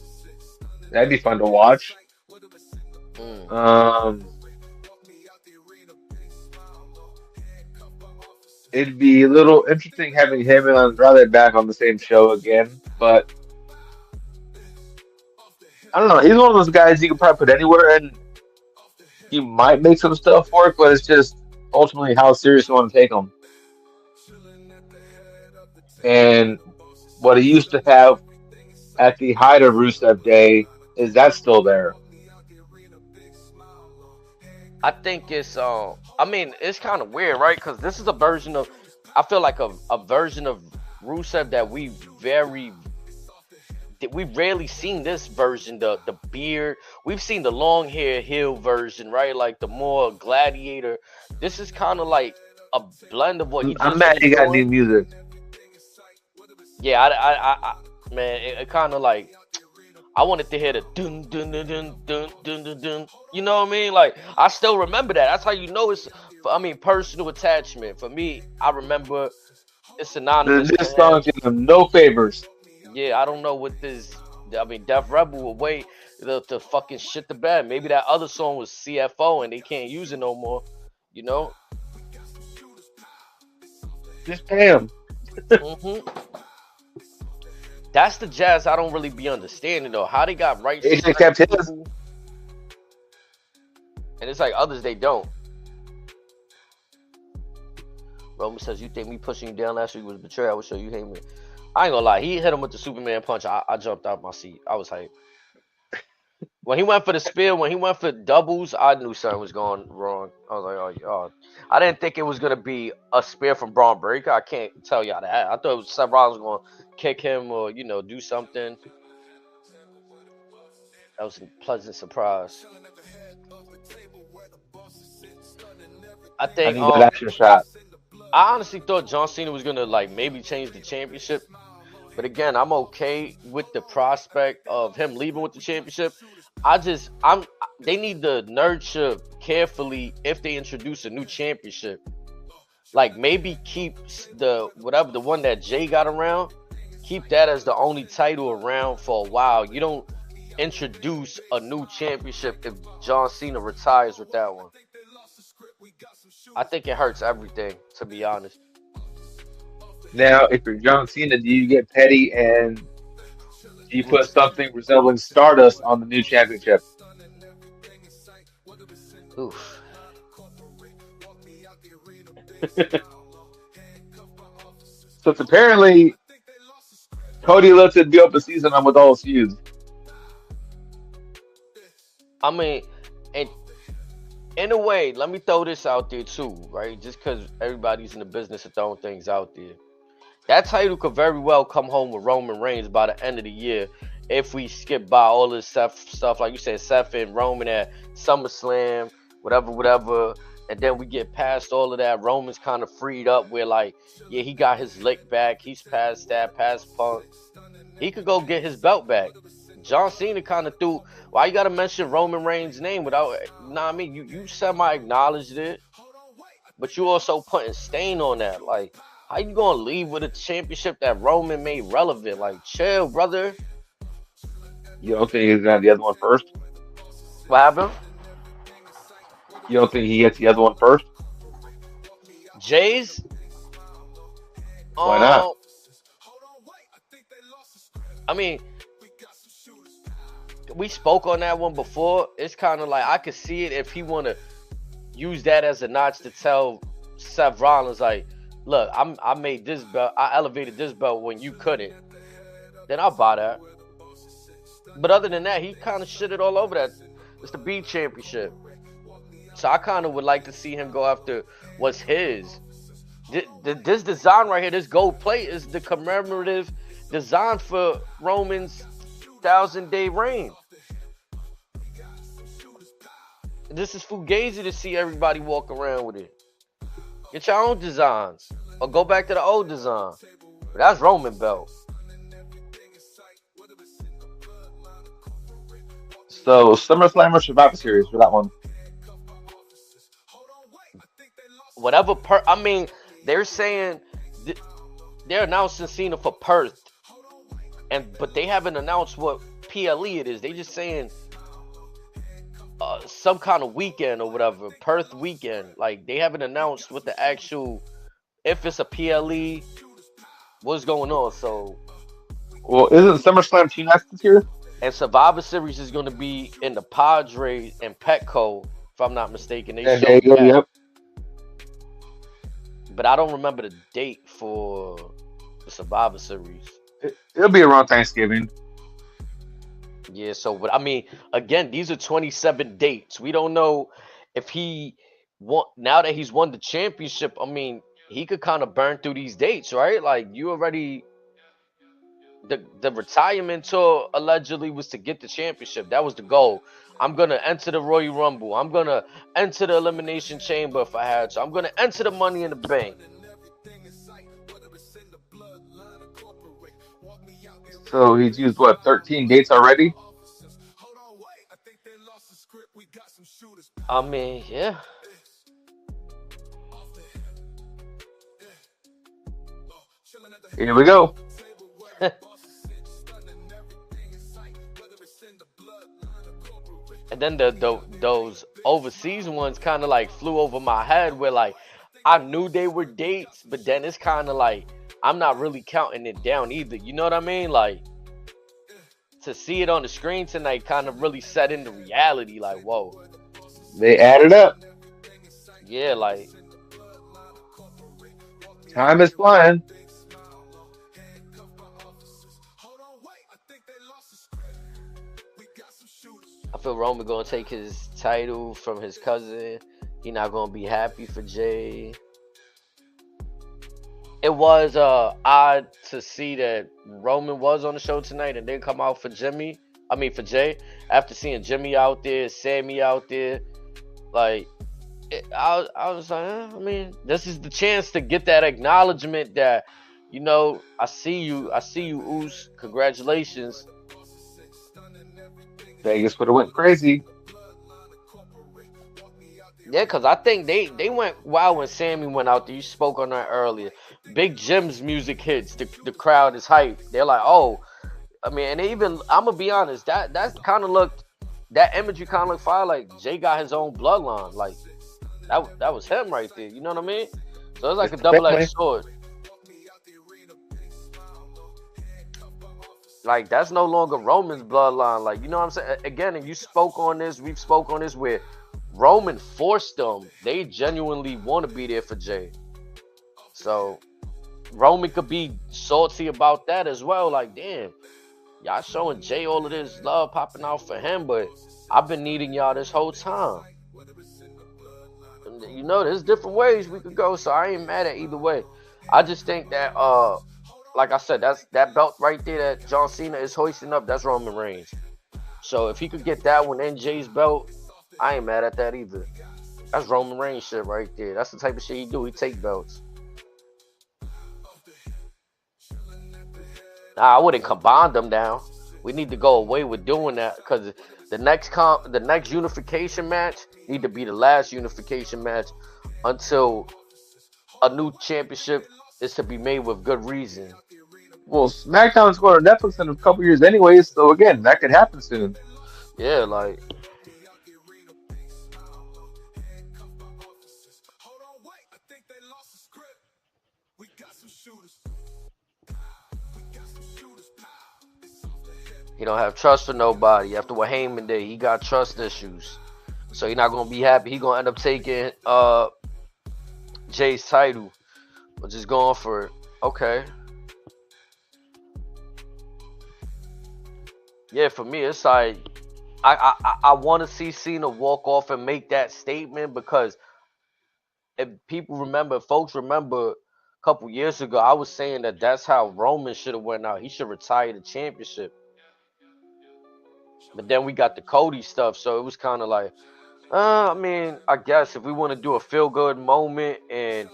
That'd be fun to watch. Mm. Um, it'd be a little interesting having him and Andrade back on the same show again, but I don't know. He's one of those guys you can probably put anywhere, and you might make some stuff work, but it's just ultimately how serious you want to take him. And what he used to have at the height of Rusev Day, is that still there? I think it's I mean, it's kind of weird, right? Because this is a version of, I feel like a version of Rusev that we've rarely seen this version. The beard, we've seen the long hair heel version, right? Like the more gladiator. This is kind of like a blend of what he I'm just mad was he got new doing. music. Yeah, man, it kind of like I wanted to hear the dun dun dun dun dun dun dun dun. You know what I mean? Like I still remember that. That's how you know it's. I mean, personal attachment. For me, I remember it's synonymous to This song him. did him no favors. Yeah, I don't know what this. I mean, Def Rebel will wait to fucking shit the bed. Maybe that other song was CFO and they can't use it no more. You know? Just pay him. hmm That's the jazz I don't really be understanding though. How they got rights to AJ certain kept his. people, and it's like others they don't. Roman says, "You think me pushing you down last week was betrayal? I would show you hate me." I ain't gonna lie. He hit him with the Superman punch. I jumped out my seat. I was hyped. When he went for the spear, when he went for doubles, I knew something was going wrong. I was like, oh. I didn't think it was gonna be a spear from Braun Breaker. I can't tell y'all that. I thought it was Seth Rollins going to kick him or do something. That was a pleasant surprise. I I think need that action shot. I honestly thought John Cena was gonna like maybe change the championship. But again, I'm okay with the prospect of him leaving with the championship. I'm they need to nurture carefully if they introduce a new championship. Like maybe keep the whatever the one that Jay got around, keep that as the only title around for a while. You don't introduce a new championship if John Cena retires with that one. I think it hurts everything, to be honest. Now, if you're John Cena, do you get petty and do you put something resembling Stardust on the new championship? Oof. Since apparently Cody lets it be up a season on with all his feuds. I mean, and in a way, let me throw this out there too, right? Just because everybody's in the business of throwing things out there. That title could very well come home with Roman Reigns by the end of the year if we skip by all this stuff, like you said, Seth and Roman at SummerSlam, whatever, whatever. And then we get past all of that. Roman's kind of freed up where, like, yeah, he got his lick back. He's past that, past Punk. He could go get his belt back. John Cena kind of threw. Why you got to mention Roman Reigns' name without, I mean? You semi acknowledged it, but you also putting stain on that. Like, how you gonna leave with a championship that Roman made relevant? Like, chill, brother. You don't think he's gonna have the other one first? What happened? You don't think he gets the other one first? Jay's. Why not? Um, I mean, we spoke on that one before. It's kind of like I could see it if he want to use that as a notch to tell Seth Rollins, like, look, I made this belt, I elevated this belt when you couldn't. Then I'll buy that. But other than that, he kind of shitted all over that. It's the B championship. So I kind of would like to see him go after what's his. This design right here, this gold plate, is the commemorative design for Roman's 1,000-day reign. This is fugazi to see everybody walk around with it. Get your own designs, or go back to the old design. But that's Roman belt. So SummerSlam or Survivor Series for that one? Whatever. I mean, they're saying they're announcing Cena for Perth, but they haven't announced what PLE it is. They just saying some kind of weekend or whatever, Perth weekend. Like, they haven't announced what the actual, if it's a PLE, what's going on. So, well, isn't SummerSlam 2 nights this year? And Survivor Series is going to be in the Padres and Petco, if I'm not mistaken. They showed that. Yep. But I don't remember the date for the Survivor Series. It'll be around Thanksgiving. Yeah, so, but I mean, again, these are 27 dates. We don't know if he now that he's won the championship. I mean, he could kind of burn through these dates, right? Like, you already, the retirement tour allegedly was to get the championship. That was the goal. I'm gonna enter the Royal Rumble. I'm gonna enter the Elimination Chamber if I had to. I'm gonna enter the Money in the Bank. So he's used what, 13 dates already? I mean, yeah. Here we go. And then those overseas ones kind of like flew over my head, where like I knew they were dates, but then it's kind of like I'm not really counting it down either. You know what I mean? Like, to see it on the screen tonight kind of really set into reality. Like, whoa. They added up. Yeah, like, time is flying. I feel Roman gonna take his title from his cousin. He not gonna be happy for Jay. It was odd to see that Roman was on the show tonight and didn't come out for Jimmy. I mean, for Jay. After seeing Jimmy out there, Sammy out there, like, I was like, I mean, this is the chance to get that acknowledgement that, you know, I see you, Oos. Congratulations. Vegas would have went crazy. Yeah, because I think they went wild when Sammy went out there. You spoke on that earlier. Big Jim's music hits. The crowd is hyped. They're like, oh, I mean, and even, I'm going to be honest, that kind of looked, that imagery kind of looked fire. Like, Jay got his own bloodline. Like, That was him right there. You know what I mean? So it's like It's a the double edged family. sword. Like that's no longer Roman's bloodline. Like you know what I'm saying? Again, and you spoke on this. We've spoke on this where Roman forced them. They genuinely want to be there for Jay. So Roman could be salty about that as well. Like, damn, y'all showing Jay all of this love popping out for him, but I've been needing y'all this whole time. And, you know, there's different ways we could go, so I ain't mad at either way. I just think that like I said, that's that belt right there that John Cena is hoisting up, that's Roman Reigns. So if he could get that one and Jay's belt, I ain't mad at that either. That's Roman Reigns shit right there. That's the type of shit he do. He take belts. Nah, I wouldn't combine them down. We need to go away with doing that because the next unification match need to be the last unification match until a new championship is to be made with good reason. Well, SmackDown's going to Netflix in a couple years anyways, so again, that could happen soon. Yeah, like he don't have trust for nobody. After what Heyman did, he got trust issues. So he's not gonna be happy. He gonna end up taking Jay's title, or just going for it. Okay. Yeah, for me, it's like I want to see Cena walk off and make that statement because if people remember, folks remember a couple years ago, I was saying that that's how Roman should have went out. He should retire the championship. But then we got the Cody stuff, so it was kind of like, I mean, I guess if we want to do a feel good moment and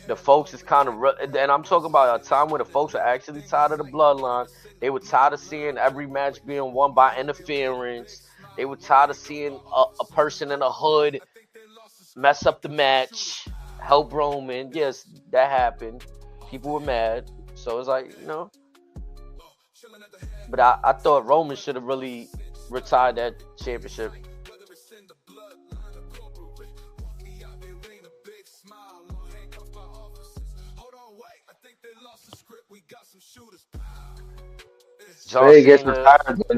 the folks is kind of, and I'm talking about a time where the folks are actually tired of the bloodline. They were tired of seeing every match being won by interference. They were tired of seeing a person in a hood mess up the match, help Roman. Yes, that happened. People were mad. So it's like, you know, but I thought Roman should have really retired that championship. John Say it gets Cena. retired, then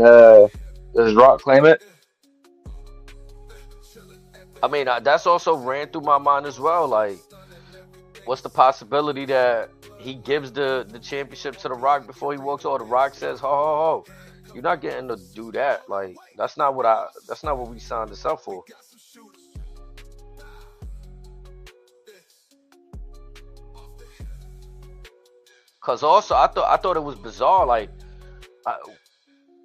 does Rock claim it? I mean, that's also ran through my mind as well. Like, what's the possibility that he gives the championship to The Rock before he walks off? The Rock says, "Ho ho ho, you're not getting to do that. Like, that's not what we signed this up for." Cause also, I thought it was bizarre. Like, I,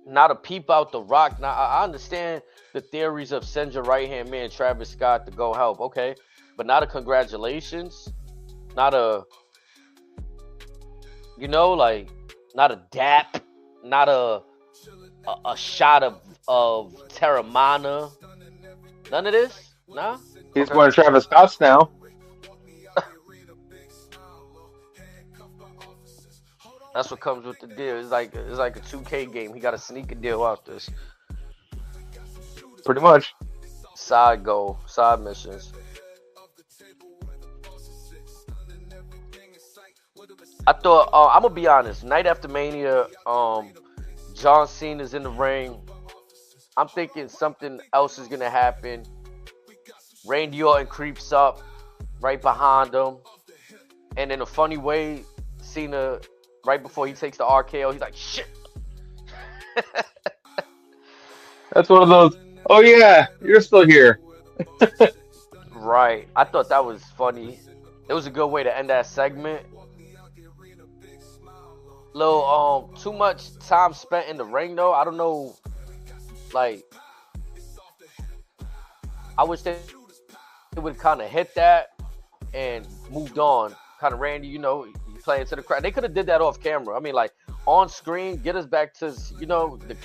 not a peep out The Rock. Now I understand the theories of send your right hand man Travis Scott to go help. Okay, but not a congratulations, not a like not a dap, not a shot of Terramana. None of this. Nah. He's Okay. one of Travis Scott's now. That's what comes with the deal. It's like a 2K game. He got to sneak a deal out this Pretty much. side goal, side missions. I thought I'm gonna be honest. Night after Mania, John Cena's in the ring. I'm thinking something else is gonna happen. Randy Orton creeps up right behind him, and in a funny way, Cena right before he takes the RKO, he's like, "Shit." That's one of those. Oh yeah, you're still here. Right. I thought that was funny. It was a good way to end that segment. Little too much time spent in the ring though. I don't know. Like I wish they would kind of hit that and moved on. Kind of Randy, playing to the crowd. They could have did that off camera. I mean, like on screen, get us back to the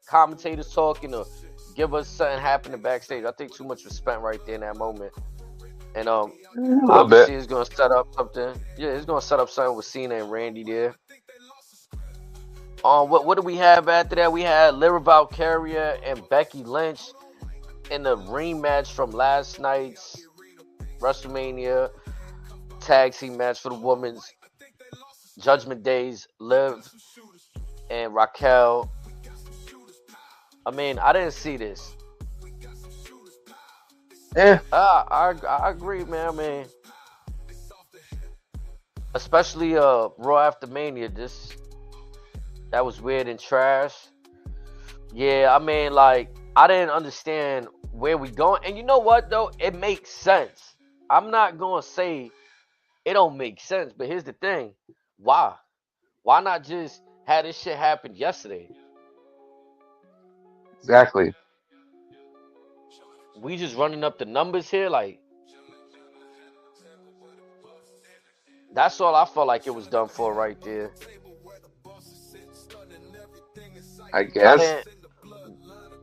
commentators talking or give us something happening backstage. I think too much was spent right there in that moment. And A little bit. obviously it's gonna set up something. Yeah, it's gonna set up something with Cena and Randy there. What do we have after that? We had Lyra Valkyria and Becky Lynch in the rematch from last night's WrestleMania tag team match for the women's Judgment Days, Liv and Raquel. I mean, I didn't see this. Yeah, I agree, man. I mean, especially Raw after Mania, this that was weird and trash. Yeah, I mean, like I didn't understand where we going, and you know what though, it makes sense. I'm not gonna say it don't make sense, but here's the thing: why? Why not just have this shit happen yesterday? exactly. We just running up the numbers here, like that's all I felt like it was done for right there. I I guess. didn't,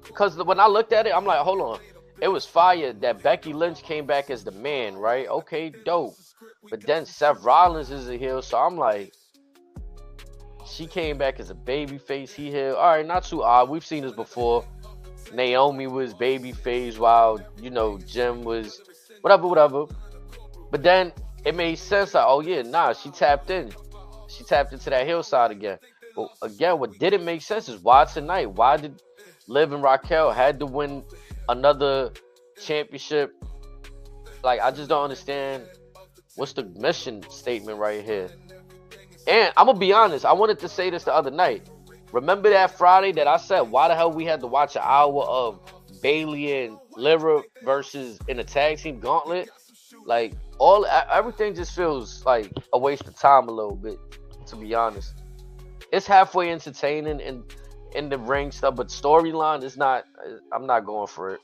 because when I looked at it, I'm like, hold on. It was fire that Becky Lynch came back as the man, right? Okay, dope. But then Seth Rollins is a heel, so I'm like, she came back as a baby face. He heel. All right, not too odd. We've seen this before. Naomi was baby face while Jim was whatever, whatever. But then it made sense. Like, oh yeah, nah, she tapped in. She tapped into that hillside again. But again, what didn't make sense is why tonight? Why did Liv and Raquel had to win another championship? Like, I just don't understand what's the mission statement right here. And I'm gonna be honest, I wanted to say this the other night. Remember that Friday that I said, why the hell we had to watch an hour of Bailey and Lyra versus in a tag team gauntlet? Like everything just feels like a waste of time a little bit, to be honest. It's halfway entertaining and in the ring stuff, but storyline is not. I'm not going for it.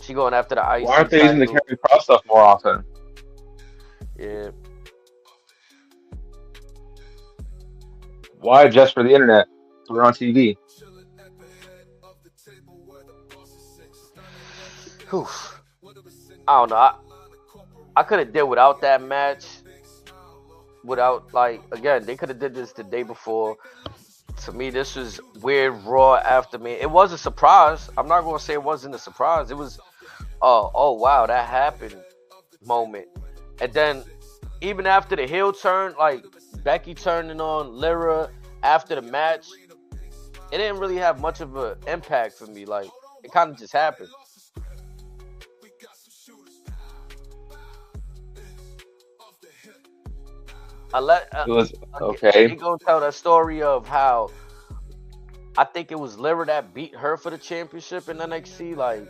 She going after the Why IC aren't they using the title. Carry Cross stuff more often? Yeah. Why just for the internet? We're on TV. Whew. I don't know. I could have did without that match. Without like again, they could have did this the day before. To me, this was weird Raw after me. It was a surprise. I'm not gonna say it wasn't a surprise. It was oh wow, that happened moment. And then even after the heel turn, like Becky turning on Lyra after the match, it didn't really have much of an impact for me. Like it kind of just happened. I let It was they okay. gonna tell that story of how I think it was Lyra that beat her for the championship in NXT. Like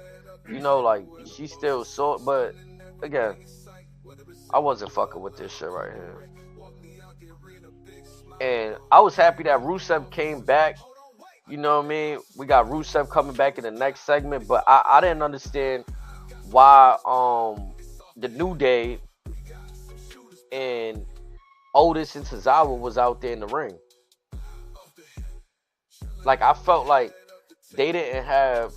like she still saw, but again, I wasn't fucking with this shit right here. And I was happy that Rusev came back. You know what I mean? We got Rusev coming back in the next segment, but I didn't understand why the New Day and Otis and Tozawa was out there in the ring. Like I felt like they didn't have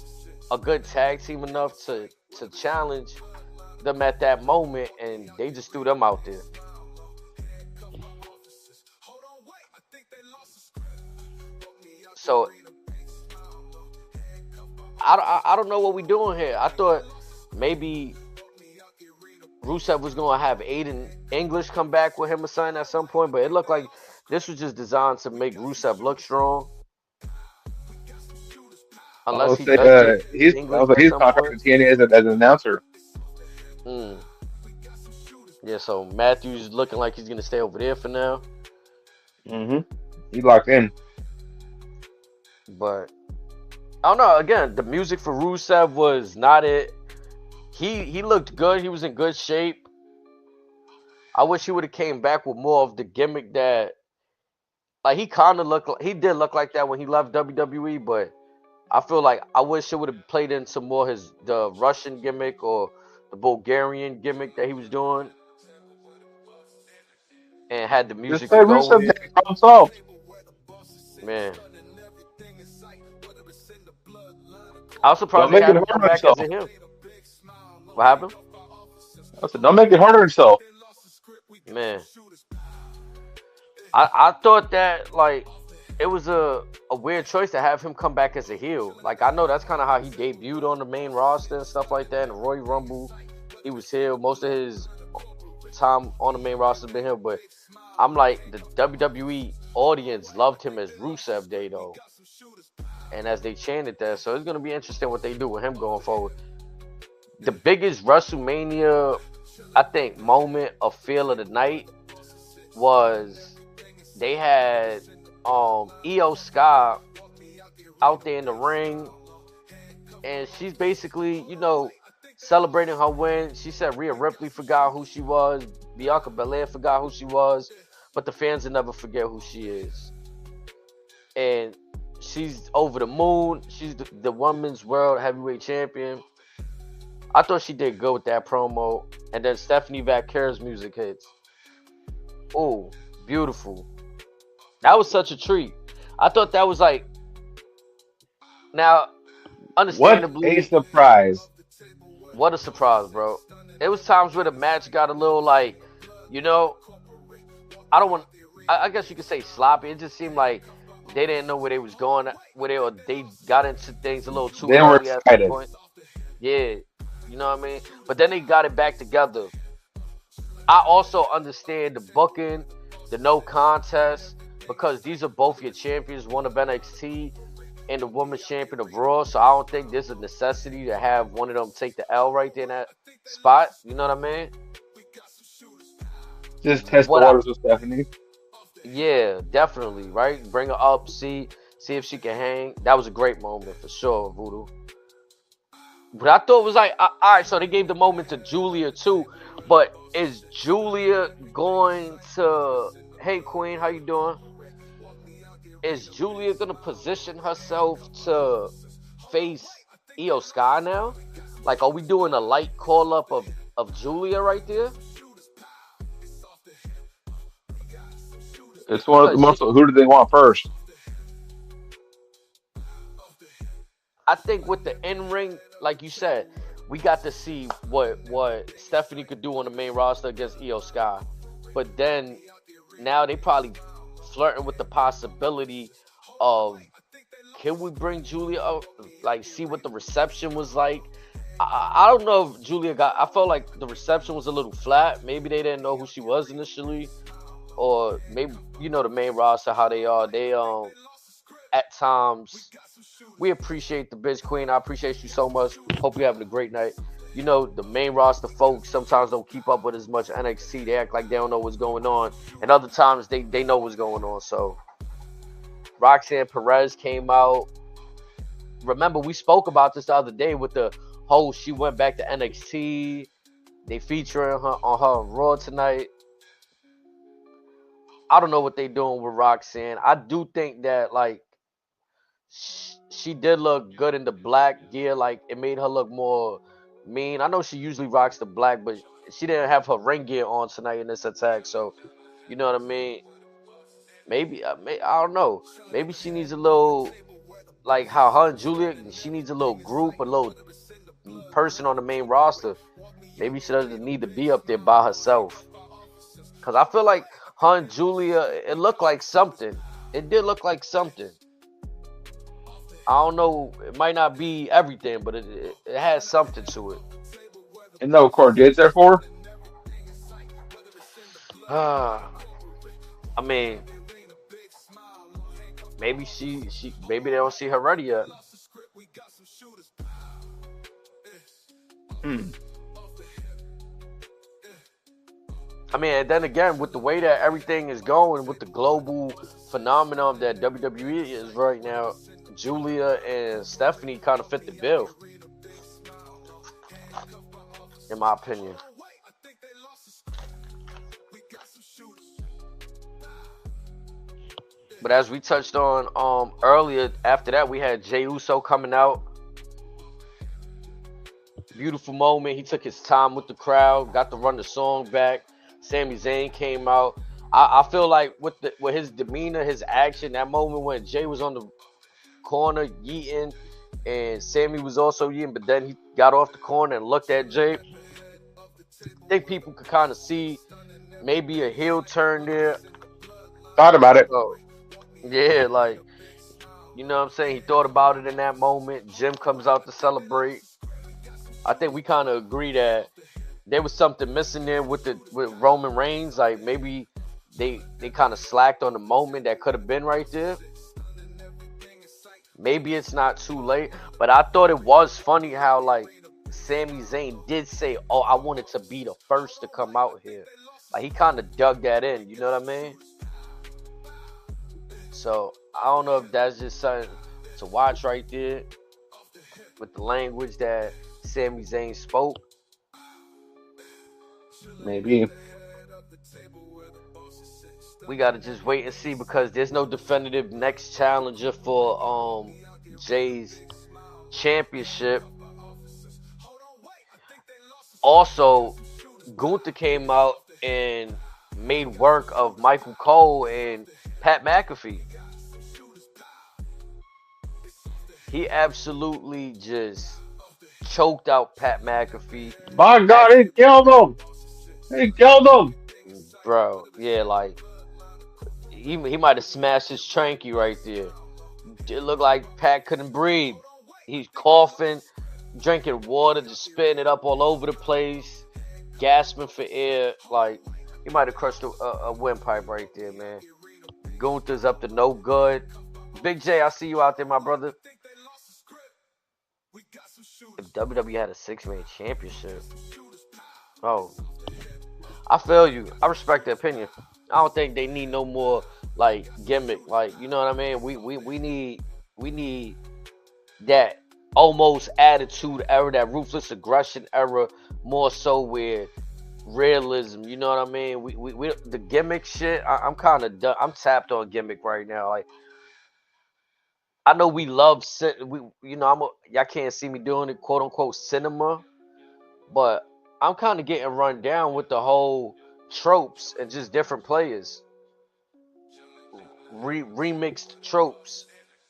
a good tag team enough to challenge them at that moment, and they just threw them out there. So I don't know what we doing here. I thought maybe Rusev was gonna have Aiden English come back with him or something at some point, but it looked like this was just designed to make Rusev look strong. I Unless would he say does get he's English at he's some contracted point. with TNA as an announcer. Mm. Yeah, so Matthews looking like he's gonna stay over there for now. Mm-hmm. He locked in. But I don't know. Again, the music for Rusev was not it. He looked good. He was in good shape. I wish he would have came back with more of the gimmick that, like, he kind of looked. He did look like that when he left WWE, but I feel like I wish it would have played into more the Russian gimmick or the Bulgarian gimmick that he was doing, and had the Just music to let go Rusev with. take it problem solved. Man, I was surprised Don't they make it had him hard come on back as himself. a him. What happened? I said, don't make it hard on himself. Man, I thought that like it was a weird choice to have him come back as a heel. Like I know that's kind of how he debuted on the main roster and stuff like that. And Royal Rumble, he was heel. Most of his time on the main roster has been heel, but I'm like the WWE audience loved him as Rusev Day though, and as they chanted that, so it's gonna be interesting what they do with him going forward. The biggest WrestleMania, I think, moment of feel of the night was they had Io Sky out there in the ring, and she's basically, celebrating her win. She said Rhea Ripley forgot who she was, Bianca Belair forgot who she was, but the fans will never forget who she is. And she's over the moon. She's the women's world heavyweight champion. I thought she did good with that promo. And then Stephanie Vaquer's music hits. Oh, beautiful. That was such a treat. I thought that was like, now, What a understandably, surprise! what a surprise, bro. It was times where the match got a little like, you know, I don't want, I guess you could say sloppy. It just seemed like they didn't know where they was going, or they got into things a little too They were early at some excited. point. Yeah, you know what I mean? But then they got it back together. I also understand the booking, the no contest, because these are both your champions, one of NXT and the women's champion of Raw. So I don't think there's a necessity to have one of them take the L right there in that spot. You know what I mean? Just test the What I waters with Stephanie. Yeah, definitely, right? Bring her up, see if she can hang. That was a great moment for sure, Voodoo. But I thought it was like, all right, so they gave the moment to Julia too. But is Julia going to? Hey, Queen, how you doing? Is Julia gonna position herself to face Io Sky now? Like, are we doing a light call up of Julia right there? It's one of the Because most. Who do they want first? I think with the in ring, like you said, we got to see what Stephanie could do on the main roster against Io Sky. But then now they probably flirting with the possibility of, can we bring Julia up? Like, see what the reception was like. I don't know if Julia got. I felt like the reception was a little flat. Maybe they didn't know who she was initially, or maybe the main roster how they are. They at times, we appreciate the bitch queen. I appreciate you so much. Hope you're having a great night. The main roster folks sometimes don't keep up with as much NXT. They act like they don't know what's going on, and other times they know what's going on. So Roxanne Perez came out. Remember, we spoke about this the other day with the whole she went back to NXT. They featuring her on Raw tonight. I don't know what they doing with Roxanne. I do think that like she did look good in the black gear. Like it made her look more mean. I know she usually rocks the black, but she didn't have her ring gear on tonight in this attack. So you know what I mean? Maybe I don't know. Maybe she needs a little, like how her and Julia. She needs a little group, a little person on the main roster. Maybe she doesn't need to be up there by herself. Cause I feel like her and Julia, it looked like something. It did look like something. I don't know. It might not be everything, but it has something to it. And no Cordate's there for? I mean, maybe maybe they don't see her ready yet. Hmm. I mean, and then again, with the way that everything is going, with the global phenomenon that WWE is right now, Julia and Stephanie kind of fit the bill, in my opinion. But as we touched on earlier, after that we had Jey Uso coming out. Beautiful moment. He took his time with the crowd, got to run the song back. Sami Zayn came out. I feel like with his demeanor, his action, that moment when Jay was on the corner yeeting and Sammy was also yeeting, but then he got off the corner and looked at Jay. I think people could kind of see maybe a heel turn there. Thought about it. So, Yeah, like, you know what I'm saying? He thought about it in that moment. Jim comes out to celebrate. I think we kind of agree that there was something missing there with the with Roman Reigns. Like maybe they kind of slacked on the moment that could have been right there. Maybe it's not too late, but I thought it was funny how like Sami Zayn did say, "Oh, I wanted to be the first to come out here." Like he kind of dug that in. You know what I mean? So I don't know if that's just something to watch right there with the language that Sami Zayn spoke. Maybe. We gotta just wait and see because there's no definitive next challenger for Jay's championship. Also, Gunther came out and made work of Michael Cole and Pat McAfee. He absolutely just choked out Pat McAfee. My God, he killed him. He killed him. Bro, yeah, like he might have smashed his tranky right there. It looked like Pat couldn't breathe. He's coughing, drinking water, just spitting it up all over the place, gasping for air. Like he might have crushed a windpipe right there, man. Gunther's up to no good. Big J, I see you out there, my brother. If WWE had a six-man championship, oh, I feel you. I respect the opinion. I don't think they need no more like gimmick. Like you know what I mean? We need that almost attitude era, that ruthless aggression era, more so with realism. You know what I mean? We the gimmick shit. I'm kind of done. I'm tapped on gimmick right now. Like I know we love we you know y'all can't see me doing it quote unquote cinema, but I'm kind of getting run down with the whole tropes and just different players, remixed tropes.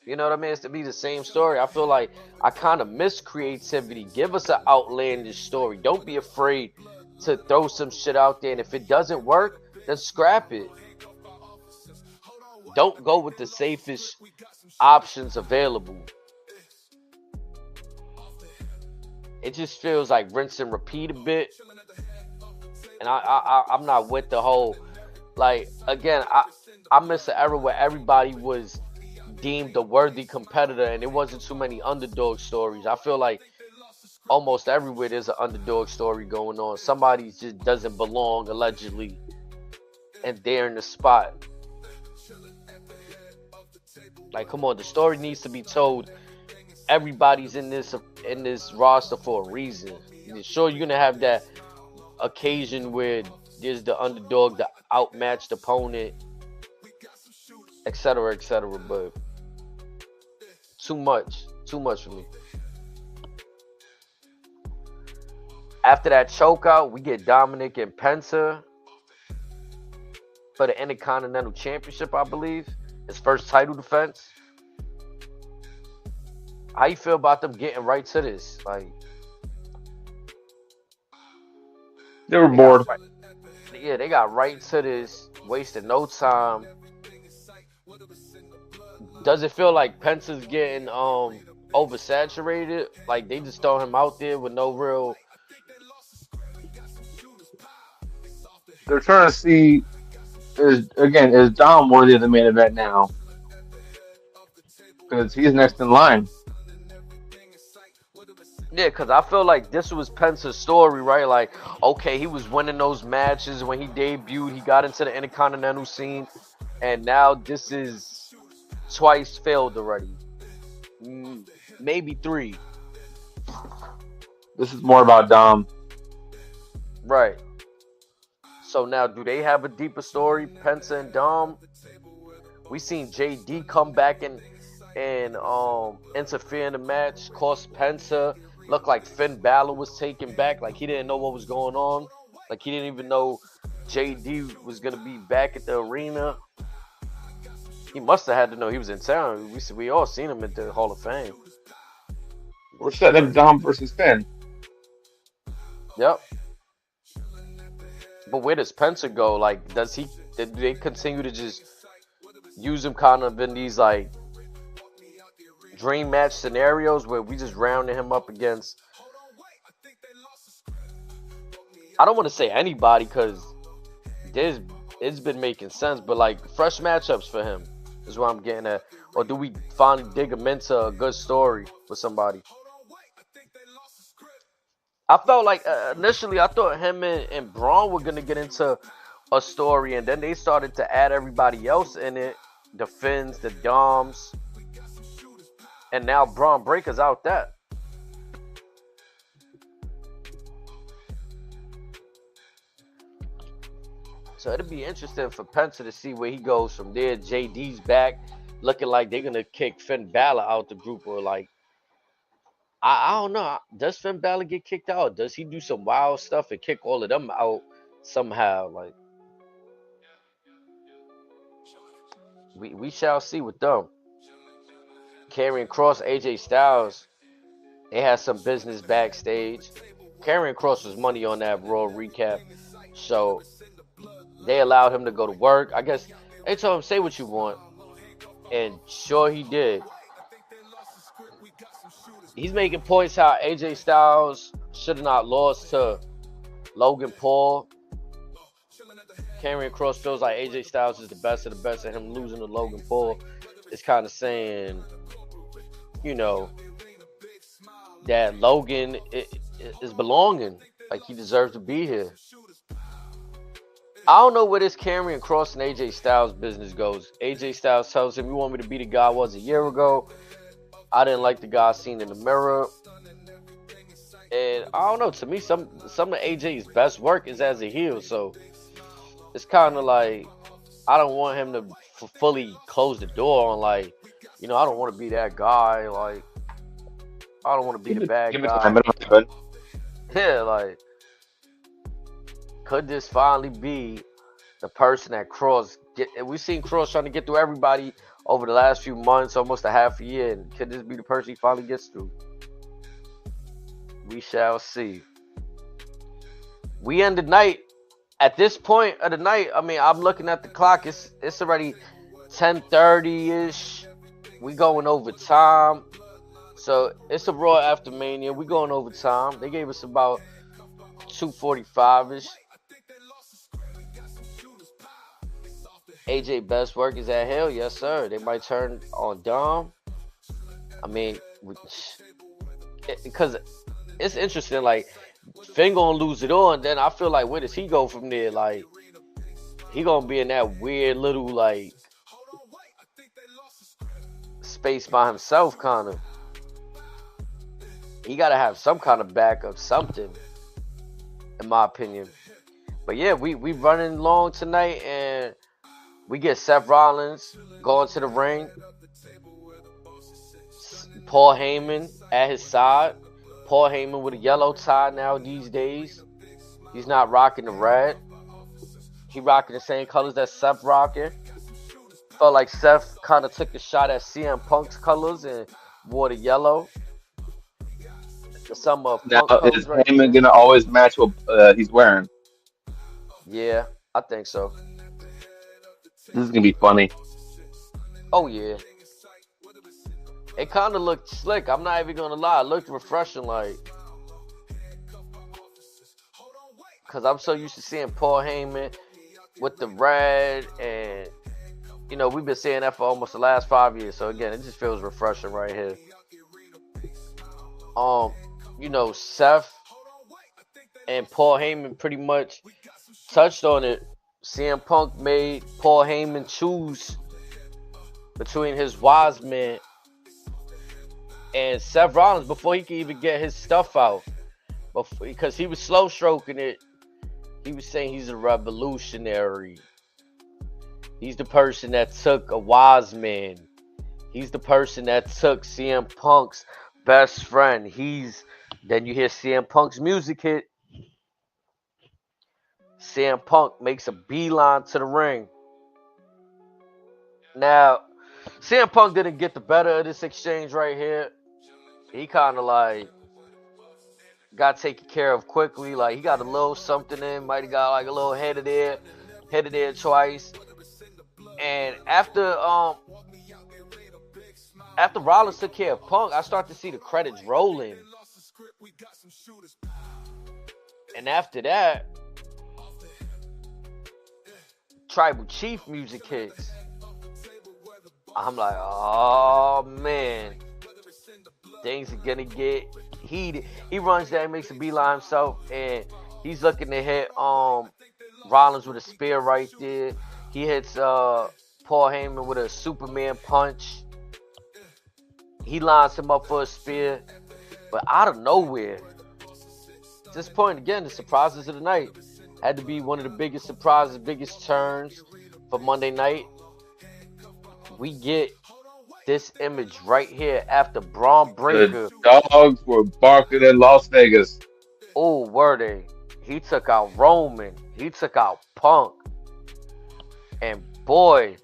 You know what I mean? It's to be the same story. I feel like I kind of miss creativity. Give us an outlandish story. Don't be afraid to throw some shit out there. And if it doesn't work, then scrap it. Don't go with the safest options available. It just feels like rinse and repeat a bit. And I'm not with the whole like again. I miss an era where everybody was deemed a worthy competitor and there wasn't too many underdog stories. I feel like almost everywhere there's an underdog story going on. Somebody just doesn't belong allegedly and they're in the spot. Like come on, the story needs to be told. Everybody's in this roster for a reason. Sure, you're gonna have that occasion where there's the underdog, the outmatched opponent, etc., etc. But too much for me. After that chokeout, we get Dominic and Penta for the Intercontinental Championship, I believe. His first title defense. How you feel about them getting right to this? Like They were they got bored. right, yeah, they got right to this, wasted no time. Does it feel like Penta's getting oversaturated? Like they just throw him out there with no real. They're trying to see is Dom worthy of the main event now? Because he's next in line. Yeah, because I feel like this was Penta's story, right? Like, okay, he was winning those matches when he debuted. He got into the Intercontinental scene, and now this is twice failed already. Maybe three. This is more about Dom. Right. So now, do they have a deeper story, Penta and Dom? We seen JD come back and interfere in the match, cost Penta. Looked like Finn Balor was taken back, like he didn't know what was going on, like he didn't even know JD was gonna be back at the arena. He must have had to know he was in town. We all seen him at the Hall of Fame. We're setting up Dom versus Finn. Yep. But where does Penta go? Like, do they continue to just use him kind of in these like dream match scenarios where we just rounding him up against. I don't want to say anybody because there's it's been making sense, but like fresh matchups for him is what I'm getting at. Or do we finally dig him into a good story with somebody? I felt like initially I thought him and Braun were gonna get into a story, and then they started to add everybody else in it, the Finns, the Doms, and now Braun Breaker's out that. So it'll be interesting for Penta to see where he goes from there. JD's back, looking like they're gonna kick Finn Balor out the group, or like I don't know. Does Finn Balor get kicked out? Does he do some wild stuff and kick all of them out somehow? Like we shall see with them. Karrion Cross, AJ Styles, they had some business backstage. Karrion Cross was money on that Raw recap, so they allowed him to go to work. I guess they told him say what you want, and sure he did. He's making points how AJ Styles should have not lost to Logan Paul. Karrion Cross feels like AJ Styles is the best of the best, and him losing to Logan Paul is kind of saying, you know, that Logan is belonging, like he deserves to be here. I don't know where this Karrion Cross and AJ Styles business goes. AJ Styles tells him, "You want me to be the guy I was a year ago? I didn't like the guy seen in the mirror." And I don't know. To me, some of AJ's best work is as a heel. So it's kind of like I don't want him to fully close the door on like, I don't want to be that guy. Like I don't want to be the bad Give it guy. time. It'll happen. Yeah, like could this finally be the person that Cross get? We've seen Cross trying to get through everybody over the last few months, almost a half a year. And could this be the person he finally gets through? We shall see. We end the night. At this point of the night, I mean, I'm looking at the clock. It's already 10:30 ish. We going overtime. So it's a Raw after Mania. We going overtime. They gave us about 2:45 ish. AJ best work is at hell, yes sir. They might turn on Dom. I mean, because it's interesting. Like Finn gonna lose it all, and then I feel like where does he go from there? Like he gonna be in that weird little like space by himself, kind of. He gotta have some kind of backup, something, in my opinion. But yeah, we running long tonight, and we get Seth Rollins going to the ring. Paul Heyman at his side. Paul Heyman with a yellow tie now these days. He's not rocking the red. He rocking the same colors that Seth rocking. Felt like Seth kind of took a shot at CM Punk's colors and wore the yellow. Some of Now, Punk is colors right Heyman there. gonna always match what he's wearing? Yeah, I think so. This is gonna be funny. Oh yeah. It kind of looked slick. I'm not even gonna lie. It looked refreshing, like, cause I'm so used to seeing Paul Heyman with the red, and we've been seeing that for almost the last 5 years. So again, it just feels refreshing right here. Seth and Paul Heyman pretty much touched on it. CM Punk made Paul Heyman choose between his wise man and Seth Rollins before he could even get his stuff out. Because he was slow stroking it. He was saying he's a revolutionary. He's the person that took a wise man. He's the person that took CM Punk's best friend. Then you hear CM Punk's music hit. CM Punk makes a beeline to the ring. Now, CM Punk didn't get the better of this exchange right here. He kind of like got taken care of quickly. Like he got a little something in, might have got like a little head of there twice. And after Rollins took care of Punk, I start to see the credits rolling. And after that, Tribal Chief music hits. I'm like, oh man, things are gonna get heated. He runs down, makes a beeline himself, and he's looking to hit Rollins with a spear right there. He hits Paul Heyman with a Superman punch. He lines him up for a spear, but out of nowhere, at this point again, the surprises of the night had to be one of the biggest surprises, biggest turns for Monday night. We get this image right here after Braun Breaker. The dogs were barking in Las Vegas. Oh, were they? He took out Roman. He took out Punk. And boy,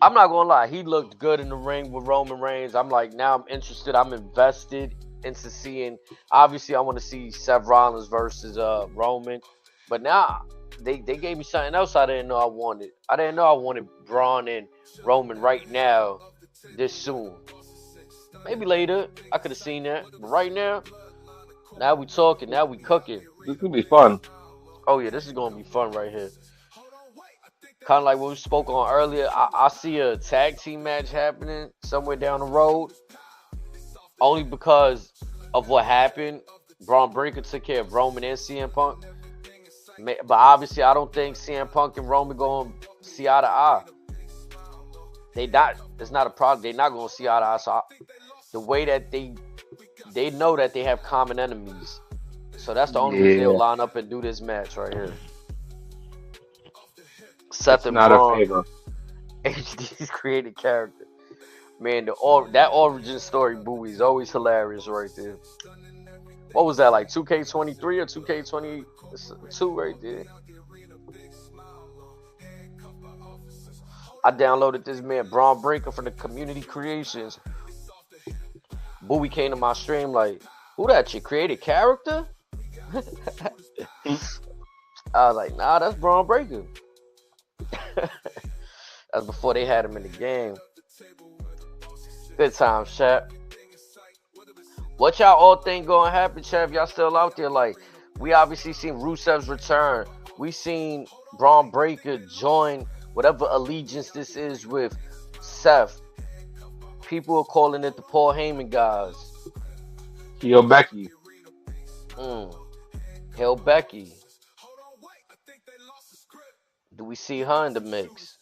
I'm not gonna lie, he looked good in the ring with Roman Reigns. I'm like, now I'm interested. I'm invested into seeing. Obviously, I want to see Seth Rollins versus Roman. But now they gave me something else I didn't know I wanted. I didn't know I wanted Braun and Roman right now, this soon. Maybe later, I could have seen that. But right now we talking, now we cooking. This could be fun. Oh yeah, this is gonna be fun right here. Kind of like what we spoke on earlier. I see a tag team match happening somewhere down the road. Only because of what happened. Braun Breaker took care of Roman and CM Punk. But obviously, I don't think CM Punk and Roman going to see eye to eye. It's not a problem. They're not going to see eye to eye. So the way that they know that they have common enemies. So that's the only reason they'll line up and do this match right here. Seth and not Braun. A favor. HD's created character. Man, that origin story buoy is always hilarious right there. What was that, like 2K23 or 2K22 right there? I downloaded this man Braun Breaker from the Community Creations. Bowie came to my stream like, who that? You created character? I was like, nah, that's Braun Breaker. That's before they had him in the game. Good times, chat. What y'all all think gonna happen, chat? If y'all still out there, like, we obviously seen Rusev's return. We seen Braun Breaker join whatever allegiance this is with Seth. People are calling it the Paul Heyman guys. Heel Becky. Hail Becky. Do we see her in the mix?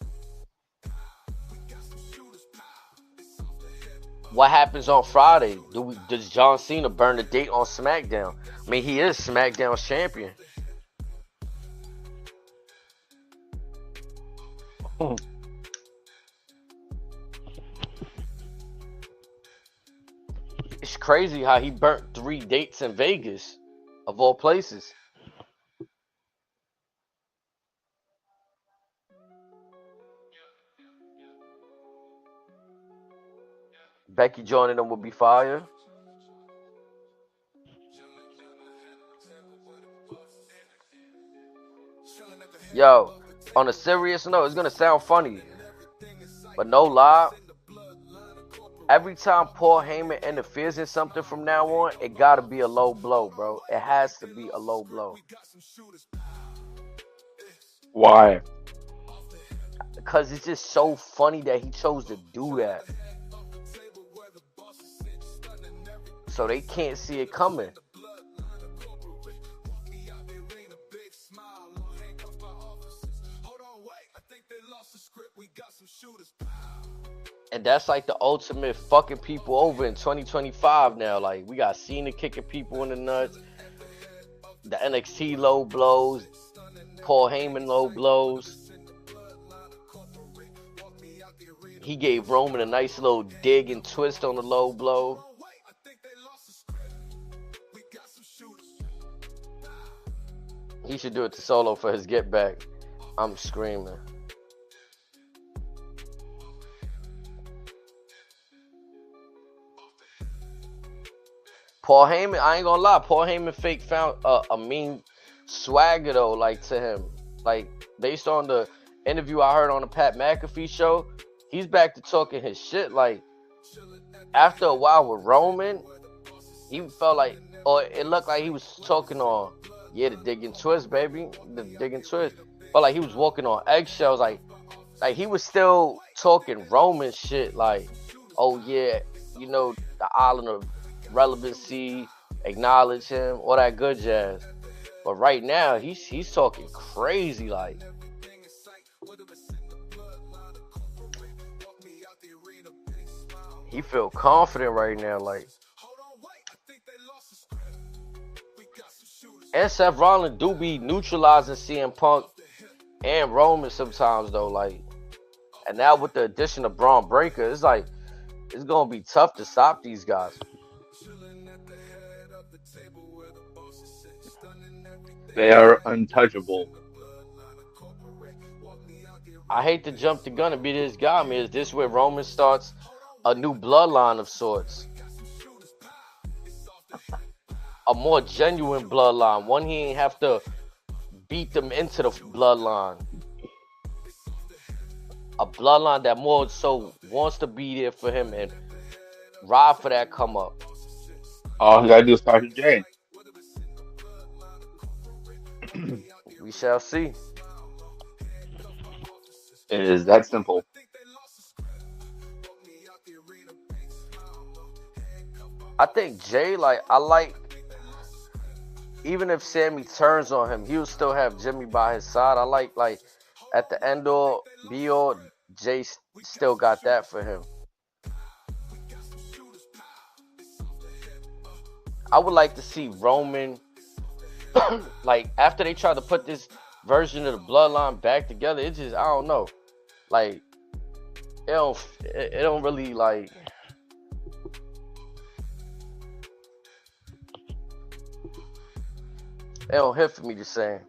What happens on Friday? Does John Cena burn the date on SmackDown? I mean, he is SmackDown's champion. It's crazy how he burnt 3 dates in Vegas, of all places. Becky joining them will be fire. Yo, on a serious note, it's gonna sound funny, but no lie. Every time Paul Heyman interferes in something from now on, it gotta be a low blow, bro. It has to be a low blow. Why? Because it's just so funny that he chose to do that. So they can't see it coming. And that's like the ultimate fucking people over in 2025 now. Like, we got Cena kicking people in the nuts. The NXT low blows. Paul Heyman low blows. He gave Roman a nice little dig and twist on the low blow. He should do it to Solo for his get back. I'm screaming. Paul Heyman, I ain't gonna lie, Paul Heyman fake found a mean swagger though, like to him. Like, based on the interview I heard on the Pat McAfee show, he's back to talking his shit. Like after a while with Roman, he felt like, or it looked like he was talking on, yeah, the Dig and Twist, baby, the Dig and Twist. But like he was walking on eggshells, like he was still talking Roman shit, like, oh yeah, you know, the island of relevancy, acknowledge him, all that good jazz. But right now, he's talking crazy, like. He feel confident right now, like. And Seth Rollins do be neutralizing CM Punk and Roman sometimes though, like. And now with the addition of Braun Breaker, it's like it's gonna be tough to stop these guys. They are untouchable. I hate to jump the gun and be this guy, man. Is this where Roman starts a new bloodline of sorts? A more genuine bloodline. One he ain't have to beat them into the bloodline. A bloodline that more so wants to be there for him and ride for that come up. All he gotta do is talk to Jay. We shall see. It is that simple. I think Jay, like, I like, even if Sammy turns on him, he'll still have Jimmy by his side. I like, at the end all, be all, Jay still got that for him. I would like to see Roman, like, after they try to put this version of the bloodline back together, it just, I don't know. Like, it don't really, like, it don't hit for me the same.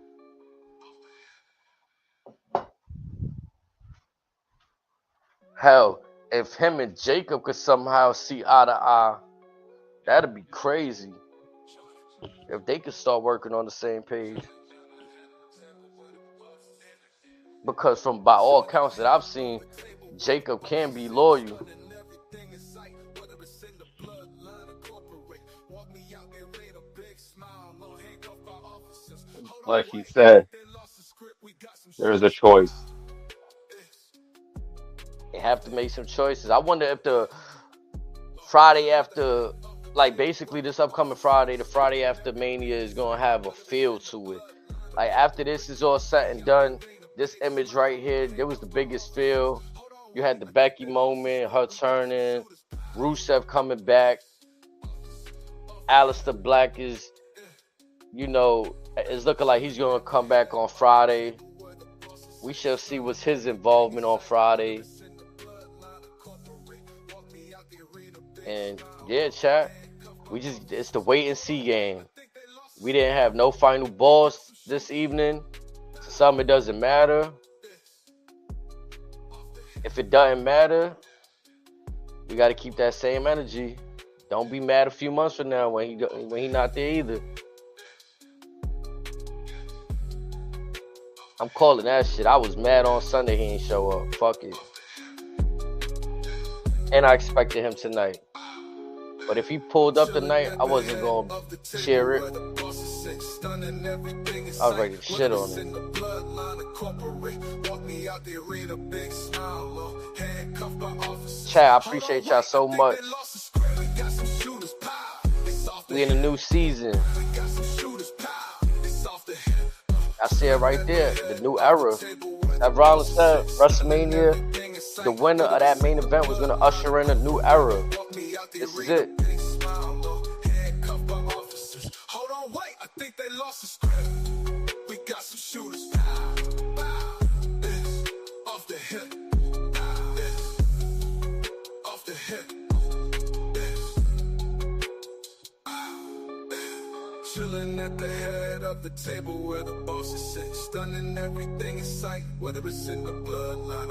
Hell, if him and Jacob could somehow see eye to eye, that'd be crazy. If they could start working on the same page. Because by all accounts that I've seen, Jacob can be loyal. Like he said, there's a choice. They have to make some choices. I wonder if the Friday after, like basically this upcoming Friday, the Friday after Mania is going to have a feel to it. Like after this is all said and done, this image right here, there was the biggest feel. You had the Becky moment, her turning, Rusev coming back. Aleister Black is, it's looking like he's going to come back on Friday. We shall see what's his involvement on Friday. And yeah, chat, it's the wait and see game. We didn't have no final boss this evening. To some, it doesn't matter. If it doesn't matter, we got to keep that same energy. Don't be mad a few months from now when he not there either. I'm calling that shit. I was mad on Sunday he ain't show up. Fuck it. And I expected him tonight. But if he pulled up tonight, I wasn't going to cheer it. I was ready to shit on him. Chat, I appreciate y'all so much. We in a new season. I see it right there. The new era. That Rollins said, WrestleMania, the winner of that main event was going to usher in a new era. This is it. Hold on, wait. I think they lost the script. We got some shooters. Off the hip. Off the hip. Chilling at the head of the table where the bosses sit. Stunning everything in sight, whether it's in the bloodline.